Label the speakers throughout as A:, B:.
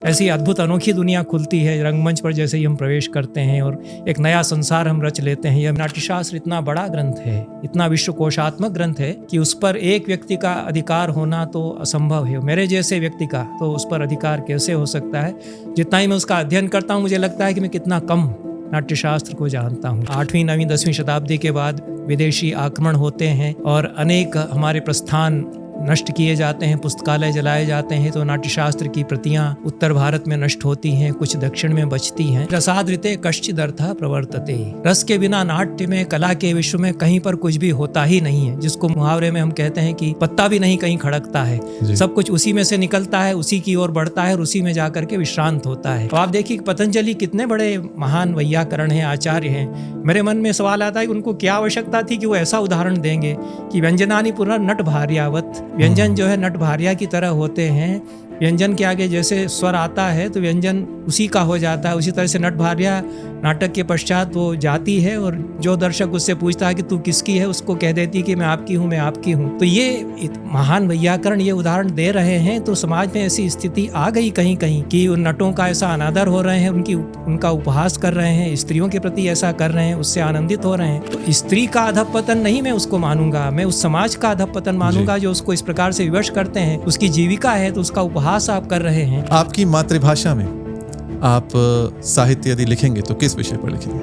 A: ऐसी अद्भुत अनोखी दुनिया खुलती है रंगमंच पर जैसे ही हम प्रवेश करते हैं और एक नया संसार हम रच लेते हैं। यह नाट्यशास्त्र इतना बड़ा ग्रंथ है, इतना विश्वकोशात्मक ग्रंथ है कि उस पर एक व्यक्ति का अधिकार होना तो असंभव है। मेरे जैसे व्यक्ति का तो उस पर अधिकार कैसे हो सकता है। जितना ही मैं उसका अध्ययन करता हूँ मुझे लगता है कि मैं कितना कम नाट्यशास्त्र को जानता हूँ। 8वीं 9वीं 10वीं शताब्दी के बाद विदेशी आक्रमण होते हैं और अनेक हमारे प्रस्थान नष्ट किए जाते हैं, पुस्तकालय जलाए जाते हैं, तो नाट्यशास्त्र की प्रतियां उत्तर भारत में नष्ट होती हैं, कुछ दक्षिण में बचती हैं। रसादृते कश्चिदर्थः प्रवर्तते। रस के बिना नाट्य में, कला के विश्व में कहीं पर कुछ भी होता ही नहीं है। जिसको मुहावरे में हम कहते हैं कि पत्ता भी नहीं कहीं खड़कता है, सब कुछ उसी में से निकलता है, उसी की ओर बढ़ता है और उसी में जाकर के विश्रांत होता है। तो आप देखिए पतंजलि कितने बड़े महान वैयाकरण हैं, आचार्य हैं। मेरे मन में सवाल आता है कि उनको क्या आवश्यकता थी कि वो ऐसा उदाहरण देंगे कि व्यंजनानि पुनः नट भार्यावत। व्यंजन जो है नट भार्या की तरह होते हैं। व्यंजन के आगे जैसे स्वर आता है तो व्यंजन उसी का हो जाता है। उसी तरह से नट भार्या नाटक के पश्चात वो जाती है और जो दर्शक उससे पूछता है कि तू किसकी है, उसको कह देती कि मैं आपकी हूँ, मैं आपकी हूँ। तो ये महान वैयाकरण ये उदाहरण दे रहे हैं। तो समाज में ऐसी स्थिति आ गई कहीं कहीं कि उन नटों का ऐसा अनादर हो रहे हैं, उनका उपहास कर रहे हैं, स्त्रियों के प्रति ऐसा कर रहे हैं, उससे आनंदित हो रहे हैं। तो स्त्री का अधःपतन नहीं मैं उसको मानूंगा, मैं उस समाज का अधःपतन मानूंगा जो उसको इस प्रकार से विवश करते हैं। उसकी जीविका है तो उसका उपहास आप कर रहे हैं।
B: आपकी मातृभाषा में आप साहित्य यदि लिखेंगे तो किस विषय पर लिखेंगे?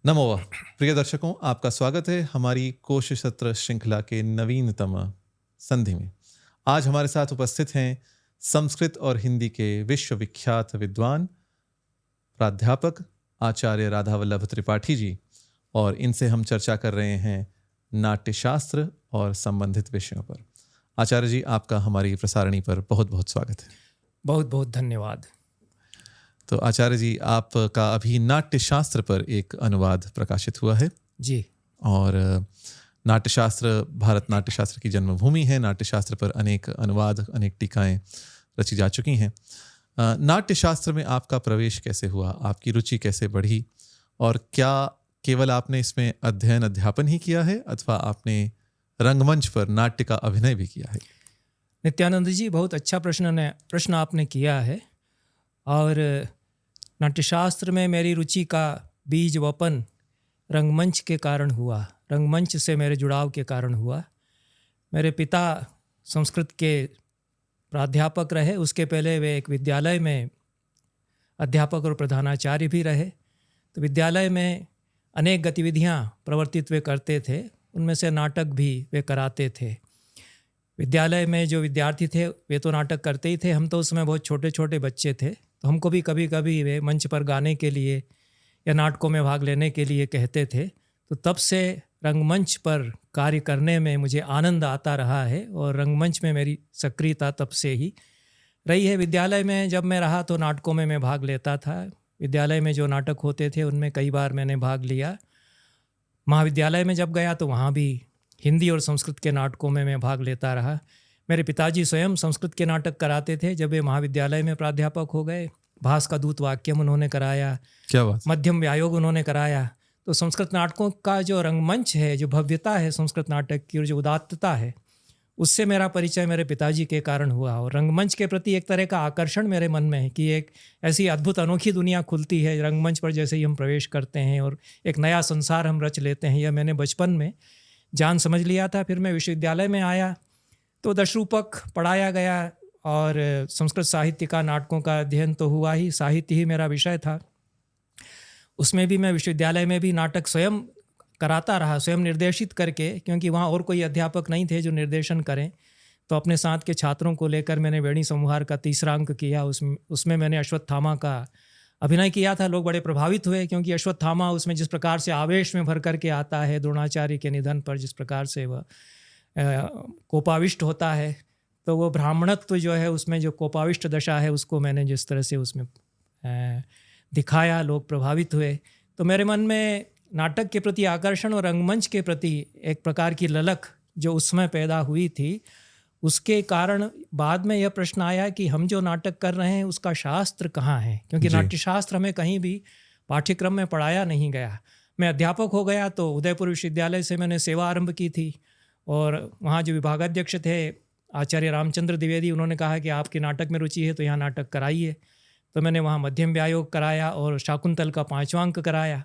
B: नमो वाह। प्रिय दर्शकों, आपका स्वागत है हमारी कोश सत्र श्रृंखला के नवीनतम संधि में। आज हमारे साथ उपस्थित हैं संस्कृत और हिंदी के विश्वविख्यात विद्वान प्राध्यापक आचार्य राधावल्लभ त्रिपाठी जी, और इनसे हम चर्चा कर रहे हैं नाट्यशास्त्र और संबंधित विषयों पर। आचार्य जी, आपका हमारी प्रसारणी पर बहुत बहुत स्वागत है।
A: बहुत बहुत धन्यवाद।
B: तो आचार्य जी, आपका अभी नाट्यशास्त्र पर एक अनुवाद प्रकाशित हुआ है
A: जी।
B: और नाट्यशास्त्र भारत नाट्यशास्त्र की जन्मभूमि है। नाट्यशास्त्र पर अनेक अनुवाद, अनेक टीकाएं रची जा चुकी हैं। नाट्यशास्त्र में आपका प्रवेश कैसे हुआ, आपकी रुचि कैसे बढ़ी, और क्या केवल आपने इसमें अध्ययन अध्यापन ही किया है अथवा आपने रंगमंच पर नाट्य का अभिनय भी किया है?
A: नित्यानंद जी, बहुत अच्छा प्रश्न आपने किया है। और नाट्यशास्त्र में मेरी रुचि का बीज वपन रंगमंच के कारण हुआ, रंगमंच से मेरे जुड़ाव के कारण हुआ। मेरे पिता संस्कृत के प्राध्यापक रहे, उसके पहले वे एक विद्यालय में अध्यापक और प्रधानाचार्य भी रहे। तो विद्यालय में अनेक गतिविधियां प्रवर्तित वे करते थे, उनमें से नाटक भी वे कराते थे। विद्यालय में जो विद्यार्थी थे वे तो नाटक करते ही थे, हम तो उसमें बहुत छोटे छोटे बच्चे थे, तो हमको भी कभी कभी वे मंच पर गाने के लिए या नाटकों में भाग लेने के लिए कहते थे। तो तब से रंगमंच पर कार्य करने में मुझे आनंद आता रहा है और रंगमंच में मेरी सक्रियता तब से ही रही है। विद्यालय में जब मैं रहा तो नाटकों में मैं भाग लेता था। विद्यालय में जो नाटक होते थे उनमें कई बार मैंने भाग लिया। महाविद्यालय में जब गया तो वहाँ भी हिंदी और संस्कृत के नाटकों में मैं भाग लेता रहा। मेरे पिताजी स्वयं संस्कृत के नाटक कराते थे जब वे महाविद्यालय में प्राध्यापक हो गए। भास का दूत वाक्यम उन्होंने कराया,
B: क्या बात।
A: मध्यम व्यायोग उन्होंने कराया। तो संस्कृत नाटकों का जो रंगमंच है, जो भव्यता है संस्कृत नाटक की और जो उदात्तता है, उससे मेरा परिचय मेरे पिताजी के कारण हुआ। और रंगमंच के प्रति एक तरह का आकर्षण मेरे मन में है कि एक ऐसी अद्भुत अनोखी दुनिया खुलती है रंगमंच पर जैसे ही हम प्रवेश करते हैं और एक नया संसार हम रच लेते हैं। यह मैंने बचपन में जान समझ लिया था। फिर मैं विश्वविद्यालय में आया तो दशरूपक पढ़ाया गया और संस्कृत साहित्य का, नाटकों का अध्ययन तो हुआ ही, साहित्य ही मेरा विषय था। उसमें भी मैं विश्वविद्यालय में भी नाटक स्वयं कराता रहा, स्वयं निर्देशित करके, क्योंकि वहाँ और कोई अध्यापक नहीं थे जो निर्देशन करें। तो अपने साथ के छात्रों को लेकर मैंने वेणी संहार का 3रा अंक किया। उसमें मैंने अश्वत्थामा का अभिनय किया था। लोग बड़े प्रभावित हुए क्योंकि अश्वत्थामा उसमें जिस प्रकार से आवेश में भर करके आता है, द्रोणाचार्य के निधन पर जिस प्रकार से वह कोपाविष्ट होता है, तो वो ब्राह्मणत्व जो है उसमें जो कोपाविष्ट दशा है उसको मैंने जिस तरह से उसमें दिखाया, लोग प्रभावित हुए। तो मेरे मन में नाटक के प्रति आकर्षण और रंगमंच के प्रति एक प्रकार की ललक जो उस समय पैदा हुई थी, उसके कारण बाद में यह प्रश्न आया कि हम जो नाटक कर रहे हैं उसका शास्त्र कहाँ है, क्योंकि नाट्यशास्त्र हमें कहीं भी पाठ्यक्रम में पढ़ाया नहीं गया। मैं अध्यापक हो गया तो उदयपुर विश्वविद्यालय से मैंने सेवा आरंभ की थी और वहाँ जो विभागाध्यक्ष थे आचार्य रामचंद्र द्विवेदी, उन्होंने कहा कि आपके नाटक में रुचि है तो यहाँ नाटक कराइए। तो मैंने वहाँ मध्यम व्यायोग कराया और शाकुंतल का 5वां अंक कराया।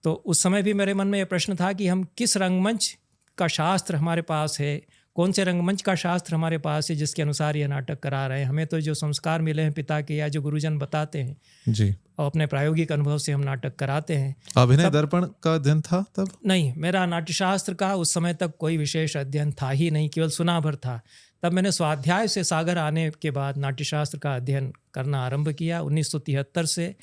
A: तो उस समय भी मेरे मन में ये प्रश्न था कि हम किस रंगमंच का शास्त्र हमारे पास है, कौन से रंगमंच का शास्त्र हमारे पास है जिसके अनुसार ये नाटक करा रहे हैं। हमें तो जो संस्कार मिले हैं पिता के या जो गुरुजन बताते हैं
B: जी,
A: और अपने प्रायोगिक अनुभव से हम नाटक कराते हैं।
B: अभिनय दर्पण का अध्ययन था तब?
A: नहीं, मेरा नाट्यशास्त्र का उस समय तक कोई विशेष अध्ययन था ही नहीं, केवल सुना भर था। तब मैंने स्वाध्याय से सागर आने के बाद नाट्यशास्त्र का अध्ययन करना आरंभ किया 1973 से,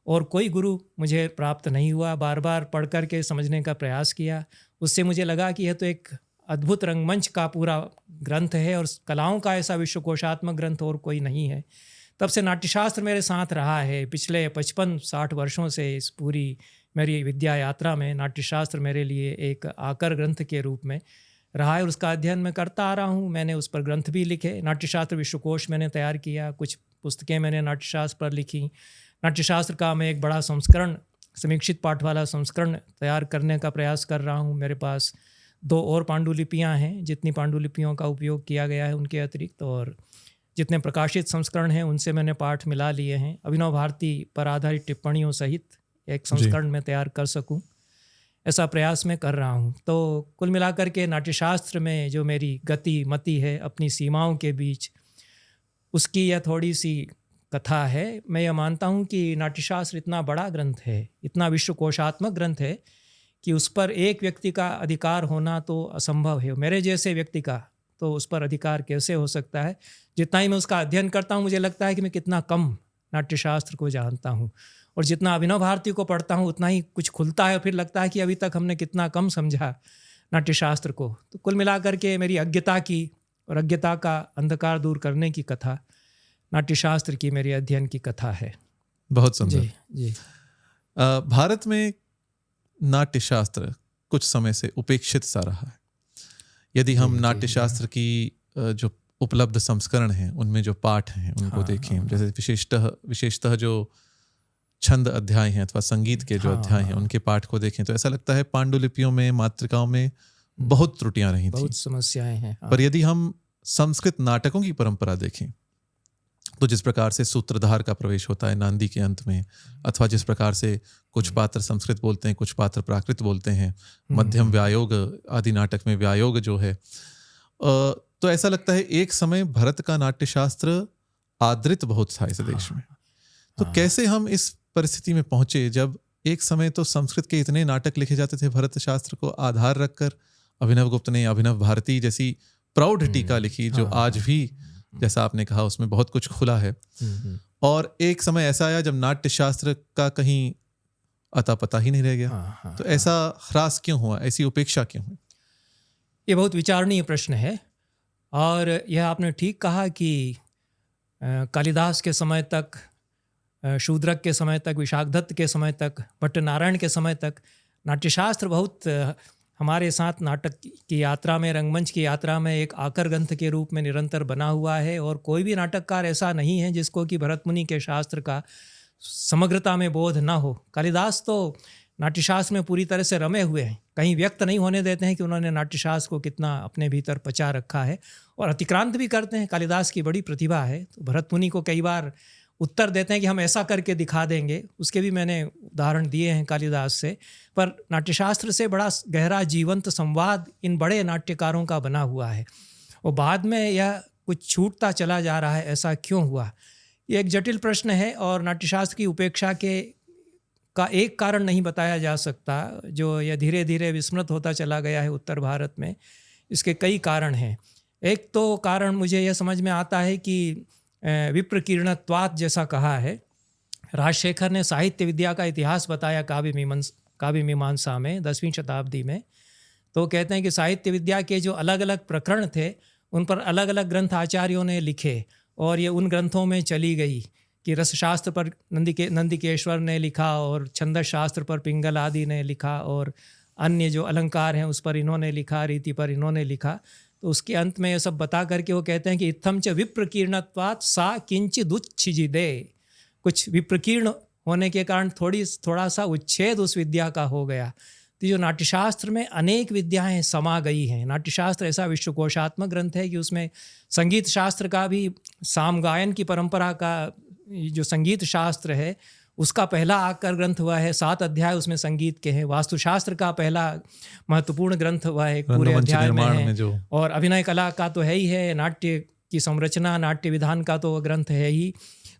A: और कोई गुरु मुझे प्राप्त नहीं हुआ। बार बार पढ़ कर के समझने का प्रयास किया। उससे मुझे लगा कि यह तो एक अद्भुत रंगमंच का पूरा ग्रंथ है और कलाओं का ऐसा विश्वकोशात्मक ग्रंथ और कोई नहीं है। तब से नाट्यशास्त्र मेरे साथ रहा है। पिछले 55-60 वर्षों से इस पूरी मेरी विद्या यात्रा में नाट्यशास्त्र मेरे लिए एक आकर ग्रंथ के रूप में रहा है और उसका अध्ययन मैं करता आ रहा हूँ। मैंने उस पर ग्रंथ भी लिखे, नाट्यशास्त्र विश्वकोश मैंने तैयार किया, कुछ पुस्तकें मैंने नाट्यशास्त्र पर लिखी। नाट्यशास्त्र का मैं एक बड़ा संस्करण, समीक्षित पाठ वाला संस्करण तैयार करने का प्रयास कर रहा हूँ। मेरे पास 2 और पांडुलिपियाँ हैं, जितनी पांडुलिपियों का उपयोग किया गया है उनके अतिरिक्त, और जितने प्रकाशित संस्करण हैं उनसे मैंने पाठ मिला लिए हैं। अभिनव भारती पर आधारित टिप्पणियों सहित एक संस्करण में तैयार कर सकूं, ऐसा प्रयास मैं कर रहा हूं। तो कुल मिलाकर के नाट्यशास्त्र में जो मेरी गति मति है अपनी सीमाओं के बीच, उसकी यह थोड़ी सी कथा है। मैं यह मानता हूं कि नाट्यशास्त्र इतना बड़ा ग्रंथ है, इतना विश्वकोशात्मक ग्रंथ है कि उस पर एक व्यक्ति का अधिकार होना तो असंभव है। मेरे जैसे व्यक्ति का तो उस पर अधिकार कैसे हो सकता है। जितना ही मैं उसका अध्ययन करता हूँ मुझे लगता है कि मैं कितना कम नाट्यशास्त्र को जानता हूँ, और जितना अभिनव भारती को पढ़ता हूँ उतना ही कुछ खुलता है और फिर लगता है कि अभी तक हमने कितना कम समझा नाट्यशास्त्र को। तो कुल मिलाकर के मेरी अज्ञता की और अज्ञता का अंधकार दूर करने की कथा नाट्यशास्त्र की मेरी अध्ययन की कथा है।
B: बहुत सुंदर।
A: जी जी।
B: भारत में नाट्यशास्त्र कुछ समय से उपेक्षित सा रहा है। यदि हम नाट्यशास्त्र की जो उपलब्ध संस्करण हैं उनमें जो पाठ हैं उनको देखें, जैसे विशेषतः जो छंद अध्याय हैं अथवा संगीत के जो अध्याय हैं उनके पाठ को देखें तो ऐसा लगता है पांडुलिपियों में, मातृकाओं में बहुत त्रुटियां रही थी,
A: बहुत समस्याएं हैं।
B: पर यदि हम संस्कृत नाटकों की परंपरा देखें तो जिस प्रकार से सूत्रधार का प्रवेश होता है नांदी के अंत में, अथवा जिस प्रकार से कुछ पात्र संस्कृत बोलते हैं, कुछ पात्र प्राकृत बोलते हैं, मध्यम व्यायोग आदि नाटक में व्यायोग जो है, तो ऐसा लगता है एक समय भरत का नाट्यशास्त्र आदृत बहुत था इस देश में। तो कैसे हम इस परिस्थिति में पहुंचे जब एक समय तो संस्कृत के इतने नाटक लिखे जाते थे भरत शास्त्र को आधार रखकर। अभिनव गुप्त ने अभिनव भारती जैसी प्रौढ़ टीका लिखी जो आज भी, जैसा आपने कहा, उसमें बहुत कुछ खुला है। और एक समय ऐसा आया जब नाट्यशास्त्र का कहीं अता पता ही नहीं रह गया। तो ऐसा ह्रास क्यों हुआ, ऐसी उपेक्षा क्यों हुई?
A: ये बहुत विचारणीय प्रश्न है, और यह आपने ठीक कहा कि कालिदास के समय तक, शूद्रक के समय तक, विशाखदत्त के समय तक, भट्टनारायण के समय तक नाट्यशास्त्र बहुत हमारे साथ नाटक की यात्रा में, रंगमंच की यात्रा में एक आकर ग्रंथ के रूप में निरंतर बना हुआ है। और कोई भी नाटककार ऐसा नहीं है जिसको कि भरत मुनि के शास्त्र का समग्रता में बोध ना हो। कालिदास तो नाट्यशास्त्र में पूरी तरह से रमे हुए हैं, कहीं व्यक्त नहीं होने देते हैं कि उन्होंने नाट्यशास्त्र को कितना अपने भीतर पचा रखा है, और अतिक्रांत भी करते हैं। कालिदास की बड़ी प्रतिभा है, तो भरत मुनि को कई बार उत्तर देते हैं कि हम ऐसा करके दिखा देंगे। उसके भी मैंने उदाहरण दिए हैं कालिदास से। पर नाट्यशास्त्र से बड़ा गहरा जीवंत संवाद इन बड़े नाट्यकारों का बना हुआ है, और बाद में यह कुछ छूटता चला जा रहा है। ऐसा क्यों हुआ, ये एक जटिल प्रश्न है, और नाट्यशास्त्र की उपेक्षा का एक कारण नहीं बताया जा सकता, जो यह धीरे धीरे विस्मृत होता चला गया है उत्तर भारत में। इसके कई कारण हैं। एक तो कारण मुझे यह समझ में आता है कि विप्रकीर्णत्वात् जैसा कहा है। राजशेखर ने साहित्य विद्या का इतिहास बताया काव्य मीमांसा में 10वीं शताब्दी में। तो कहते हैं कि साहित्य विद्या के जो अलग अलग प्रकरण थे उन पर अलग अलग ग्रंथ आचार्यों ने लिखे, और ये उन ग्रंथों में चली गई कि रसशास्त्र पर नंदिकेश्वर ने लिखा, और छंदस शास्त्र पर पिंगल आदि ने लिखा, और अन्य जो अलंकार हैं उस पर इन्होंने लिखा, रीति पर इन्होंने लिखा। तो उसके अंत में ये सब बता करके वो कहते हैं कि इत्थम च विप्रकीर्णत्वात् सा किंचिदुच्छिजिदे। कुछ विप्रकीर्ण होने के कारण थोड़ा सा उच्छेद उस विद्या का हो गया। तो जो नाट्यशास्त्र में अनेक विद्याएं समा गई हैं। नाट्यशास्त्र ऐसा विश्वकोशात्मक ग्रंथ है कि उसमें संगीत शास्त्र का भी, सामगायन की परंपरा का जो संगीत शास्त्र है उसका पहला आकर ग्रंथ हुआ है, 7 अध्याय उसमें संगीत के हैं। वास्तुशास्त्र का पहला महत्वपूर्ण ग्रंथ हुआ है, पूरे अध्याय में है। और अभिनय कला का तो है ही है, नाट्य की संरचना, नाट्य विधान का तो ग्रंथ है ही।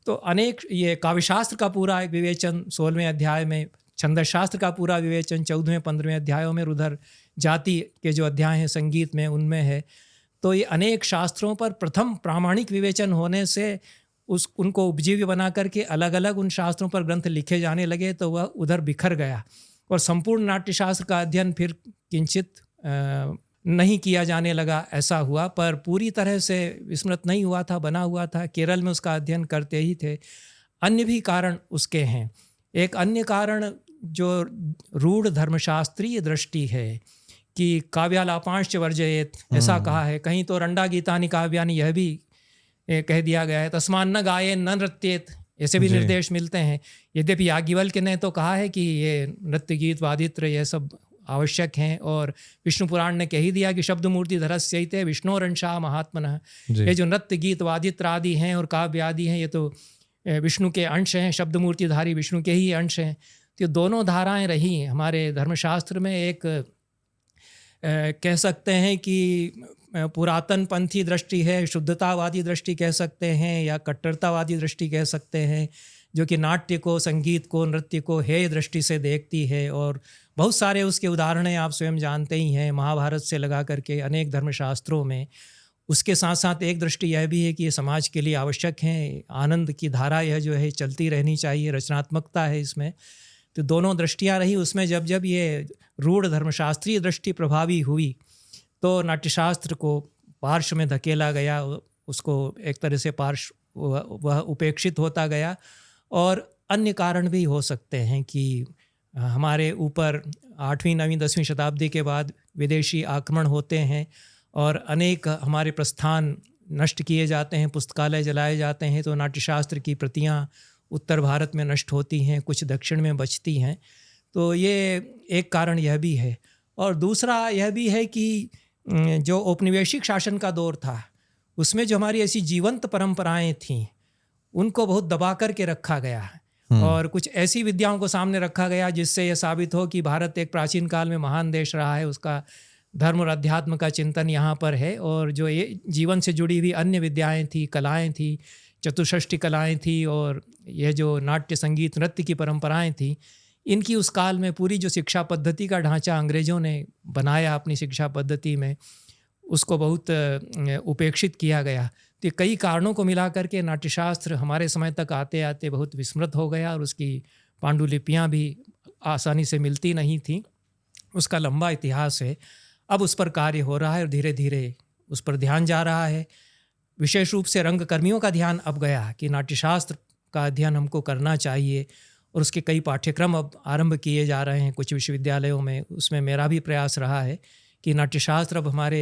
A: तो अनेक, ये काव्यशास्त्र का पूरा एक विवेचन 16वें अध्याय में, छंद शास्त्र का पूरा विवेचन 14वें 15वें अध्यायों में, रुदर जाति के जो अध्याय हैं संगीत में उनमें है। तो ये अनेक शास्त्रों पर प्रथम प्रामाणिक विवेचन होने से उनको उपजीव्य बना करके अलग अलग उन शास्त्रों पर ग्रंथ लिखे जाने लगे, तो वह उधर बिखर गया और संपूर्ण नाट्यशास्त्र का अध्ययन फिर किंचित नहीं किया जाने लगा, ऐसा हुआ। पर पूरी तरह से विस्मृत नहीं हुआ था, बना हुआ था। केरल में उसका अध्ययन करते ही थे। अन्य भी कारण उसके हैं। एक अन्य कारण जो रूढ़ धर्मशास्त्रीय दृष्टि है कि काव्यालापांश्च वर्जयेत, ऐसा कहा है। कहीं तो रंडा गीतानि काव्यानि यह भी कह दिया गया है, तस्मान न गायेन न नृत्येत, ऐसे भी निर्देश मिलते हैं। यद्यपि याज्ञवल्क्य ने तो कहा है कि ये नृत्य गीत वादित्र ये सब आवश्यक हैं, और विष्णु पुराण ने कह ही दिया कि शब्द मूर्ति धरस्यैते विष्णोरंशा महात्मनः। ये जो नृत्य गीत वादित्र आदि हैं और काव्य आदि हैं, ये तो विष्णु के अंश हैं, शब्द मूर्तिधारी विष्णु के ही अंश हैं। तो दोनों धाराएं रही हैं हमारे धर्मशास्त्र में। एक कह सकते हैं कि पुरातन पंथी दृष्टि है, शुद्धतावादी दृष्टि कह सकते हैं, या कट्टरतावादी दृष्टि कह सकते हैं, जो कि नाट्य को, संगीत को, नृत्य को हेय दृष्टि से देखती है। और बहुत सारे उसके उदाहरण आप स्वयं जानते ही हैं, महाभारत से लगा करके अनेक धर्मशास्त्रों में। उसके साथ साथ एक दृष्टि यह भी है कि ये समाज के लिए आवश्यक हैं, आनंद की धारा यह जो है चलती रहनी चाहिए, रचनात्मकता है इसमें। तो दोनों दृष्टियाँ रही उसमें। जब जब ये रूढ़ धर्मशास्त्रीय दृष्टि प्रभावी हुई तो नाट्यशास्त्र को पार्श्व में धकेला गया, उसको एक तरह से पार्श्व वह उपेक्षित होता गया। और अन्य कारण भी हो सकते हैं कि हमारे ऊपर 8वीं 9वीं 10वीं शताब्दी के बाद विदेशी आक्रमण होते हैं और अनेक हमारे प्रस्थान नष्ट किए जाते हैं, पुस्तकालय जलाए जाते हैं, तो नाट्यशास्त्र की प्रतियां उत्तर भारत में नष्ट होती हैं, कुछ दक्षिण में बचती हैं। तो ये एक कारण यह भी है। और दूसरा यह भी है कि जो औपनिवेशिक शासन का दौर था उसमें जो हमारी ऐसी जीवंत परंपराएं थीं उनको बहुत दबा करके रखा गया और कुछ ऐसी विद्याओं को सामने रखा गया जिससे यह साबित हो कि भारत एक प्राचीन काल में महान देश रहा है, उसका धर्म और अध्यात्म का चिंतन यहाँ पर है। और जो ये जीवन से जुड़ी हुई अन्य विद्याएं थी, कलाएं थी, चतुष्षष्टि कलाएं थी, और यह जो नाट्य संगीत नृत्य की परंपराएं थी, इनकी उस काल में पूरी जो शिक्षा पद्धति का ढांचा अंग्रेज़ों ने बनाया अपनी शिक्षा पद्धति में, उसको बहुत उपेक्षित किया गया। तो कई कारणों को मिला करके नाट्यशास्त्र हमारे समय तक आते आते बहुत विस्मृत हो गया और उसकी पांडुलिपियाँ भी आसानी से मिलती नहीं थीं। उसका लंबा इतिहास है। अब उस पर कार्य हो रहा है और धीरे धीरे उस पर ध्यान जा रहा है। विशेष रूप से रंगकर्मियों का ध्यान अब गया कि नाट्यशास्त्र का अध्ययन हमको करना चाहिए, और उसके कई पाठ्यक्रम अब आरंभ किए जा रहे हैं कुछ विश्वविद्यालयों में। उसमें मेरा भी प्रयास रहा है कि नाट्यशास्त्र अब हमारे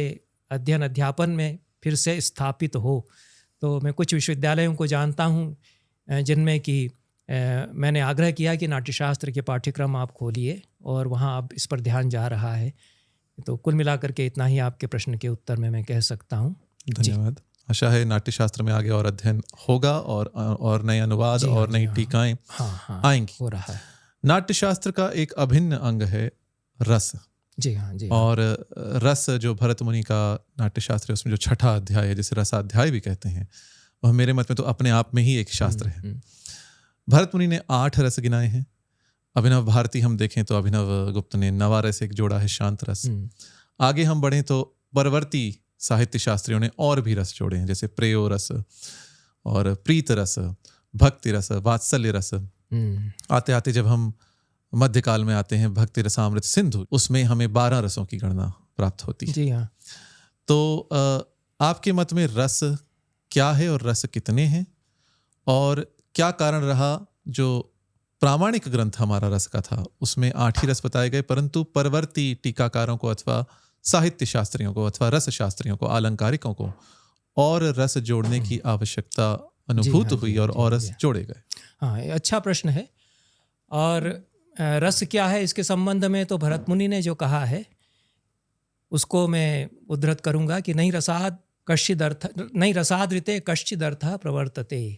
A: अध्ययन अध्यापन में फिर से स्थापित हो। तो मैं कुछ विश्वविद्यालयों को जानता हूँ जिनमें कि मैंने आग्रह किया कि नाट्यशास्त्र के पाठ्यक्रम आप खोलिए, और वहाँ अब इस पर ध्यान जा रहा है। तो कुल मिलाकर के इतना ही आपके प्रश्न के उत्तर में मैं कह सकता हूँ।
B: धन्यवाद। आशा है नाट्यशास्त्र में आगे और अध्ययन होगा और नए अनुवाद और नई टीकाएं आएंगी।
A: हो रहा है।
B: नाट्यशास्त्र का एक अभिन्न अंग है रस।
A: जी हाँ, जी।
B: और रस जो भरत मुनि का नाट्यशास्त्र है, उसमें जो छठा अध्याय है, जिसे रसाध्याय भी कहते हैं, वह मेरे मत में तो अपने आप में ही एक शास्त्र है। भरत मुनि ने 8 रस गिनाए हैं। अभिनव भारती हम देखें तो अभिनव गुप्त ने नवा रस एक जोड़ा है, शांत रस। आगे हम बढ़ें तो परवर्ती साहित्य शास्त्रियों ने और भी रस जोड़े हैं, जैसे प्रेयो रस और प्रीत रस, भक्ति रस, वात्सल्य रस। आते आते जब हम मध्यकाल में आते हैं, भक्ति रसामृत सिंधु, उसमें हमें 12 रसों की गणना प्राप्त होती है।
A: जी हाँ।
B: तो आपके मत में रस क्या है और रस कितने हैं, और क्या कारण रहा जो प्रामाणिक ग्रंथ हमारा रस का था उसमें 8 ही रस बताए गए, परंतु परवर्ती टीकाकारों को अथवा साहित्य शास्त्रियों को अथवा रस शास्त्रियों को, आलंकारिकों को और रस जोड़ने की आवश्यकता अनुभूत हुई और रस जोड़े गए?
A: हाँ, अच्छा प्रश्न है। और रस क्या है इसके संबंध में तो भरत मुनि ने जो कहा है उसको मैं उद्धृत करूंगा कि नहीं रसाद ऋते कश्चिद अर्थः प्रवर्तते।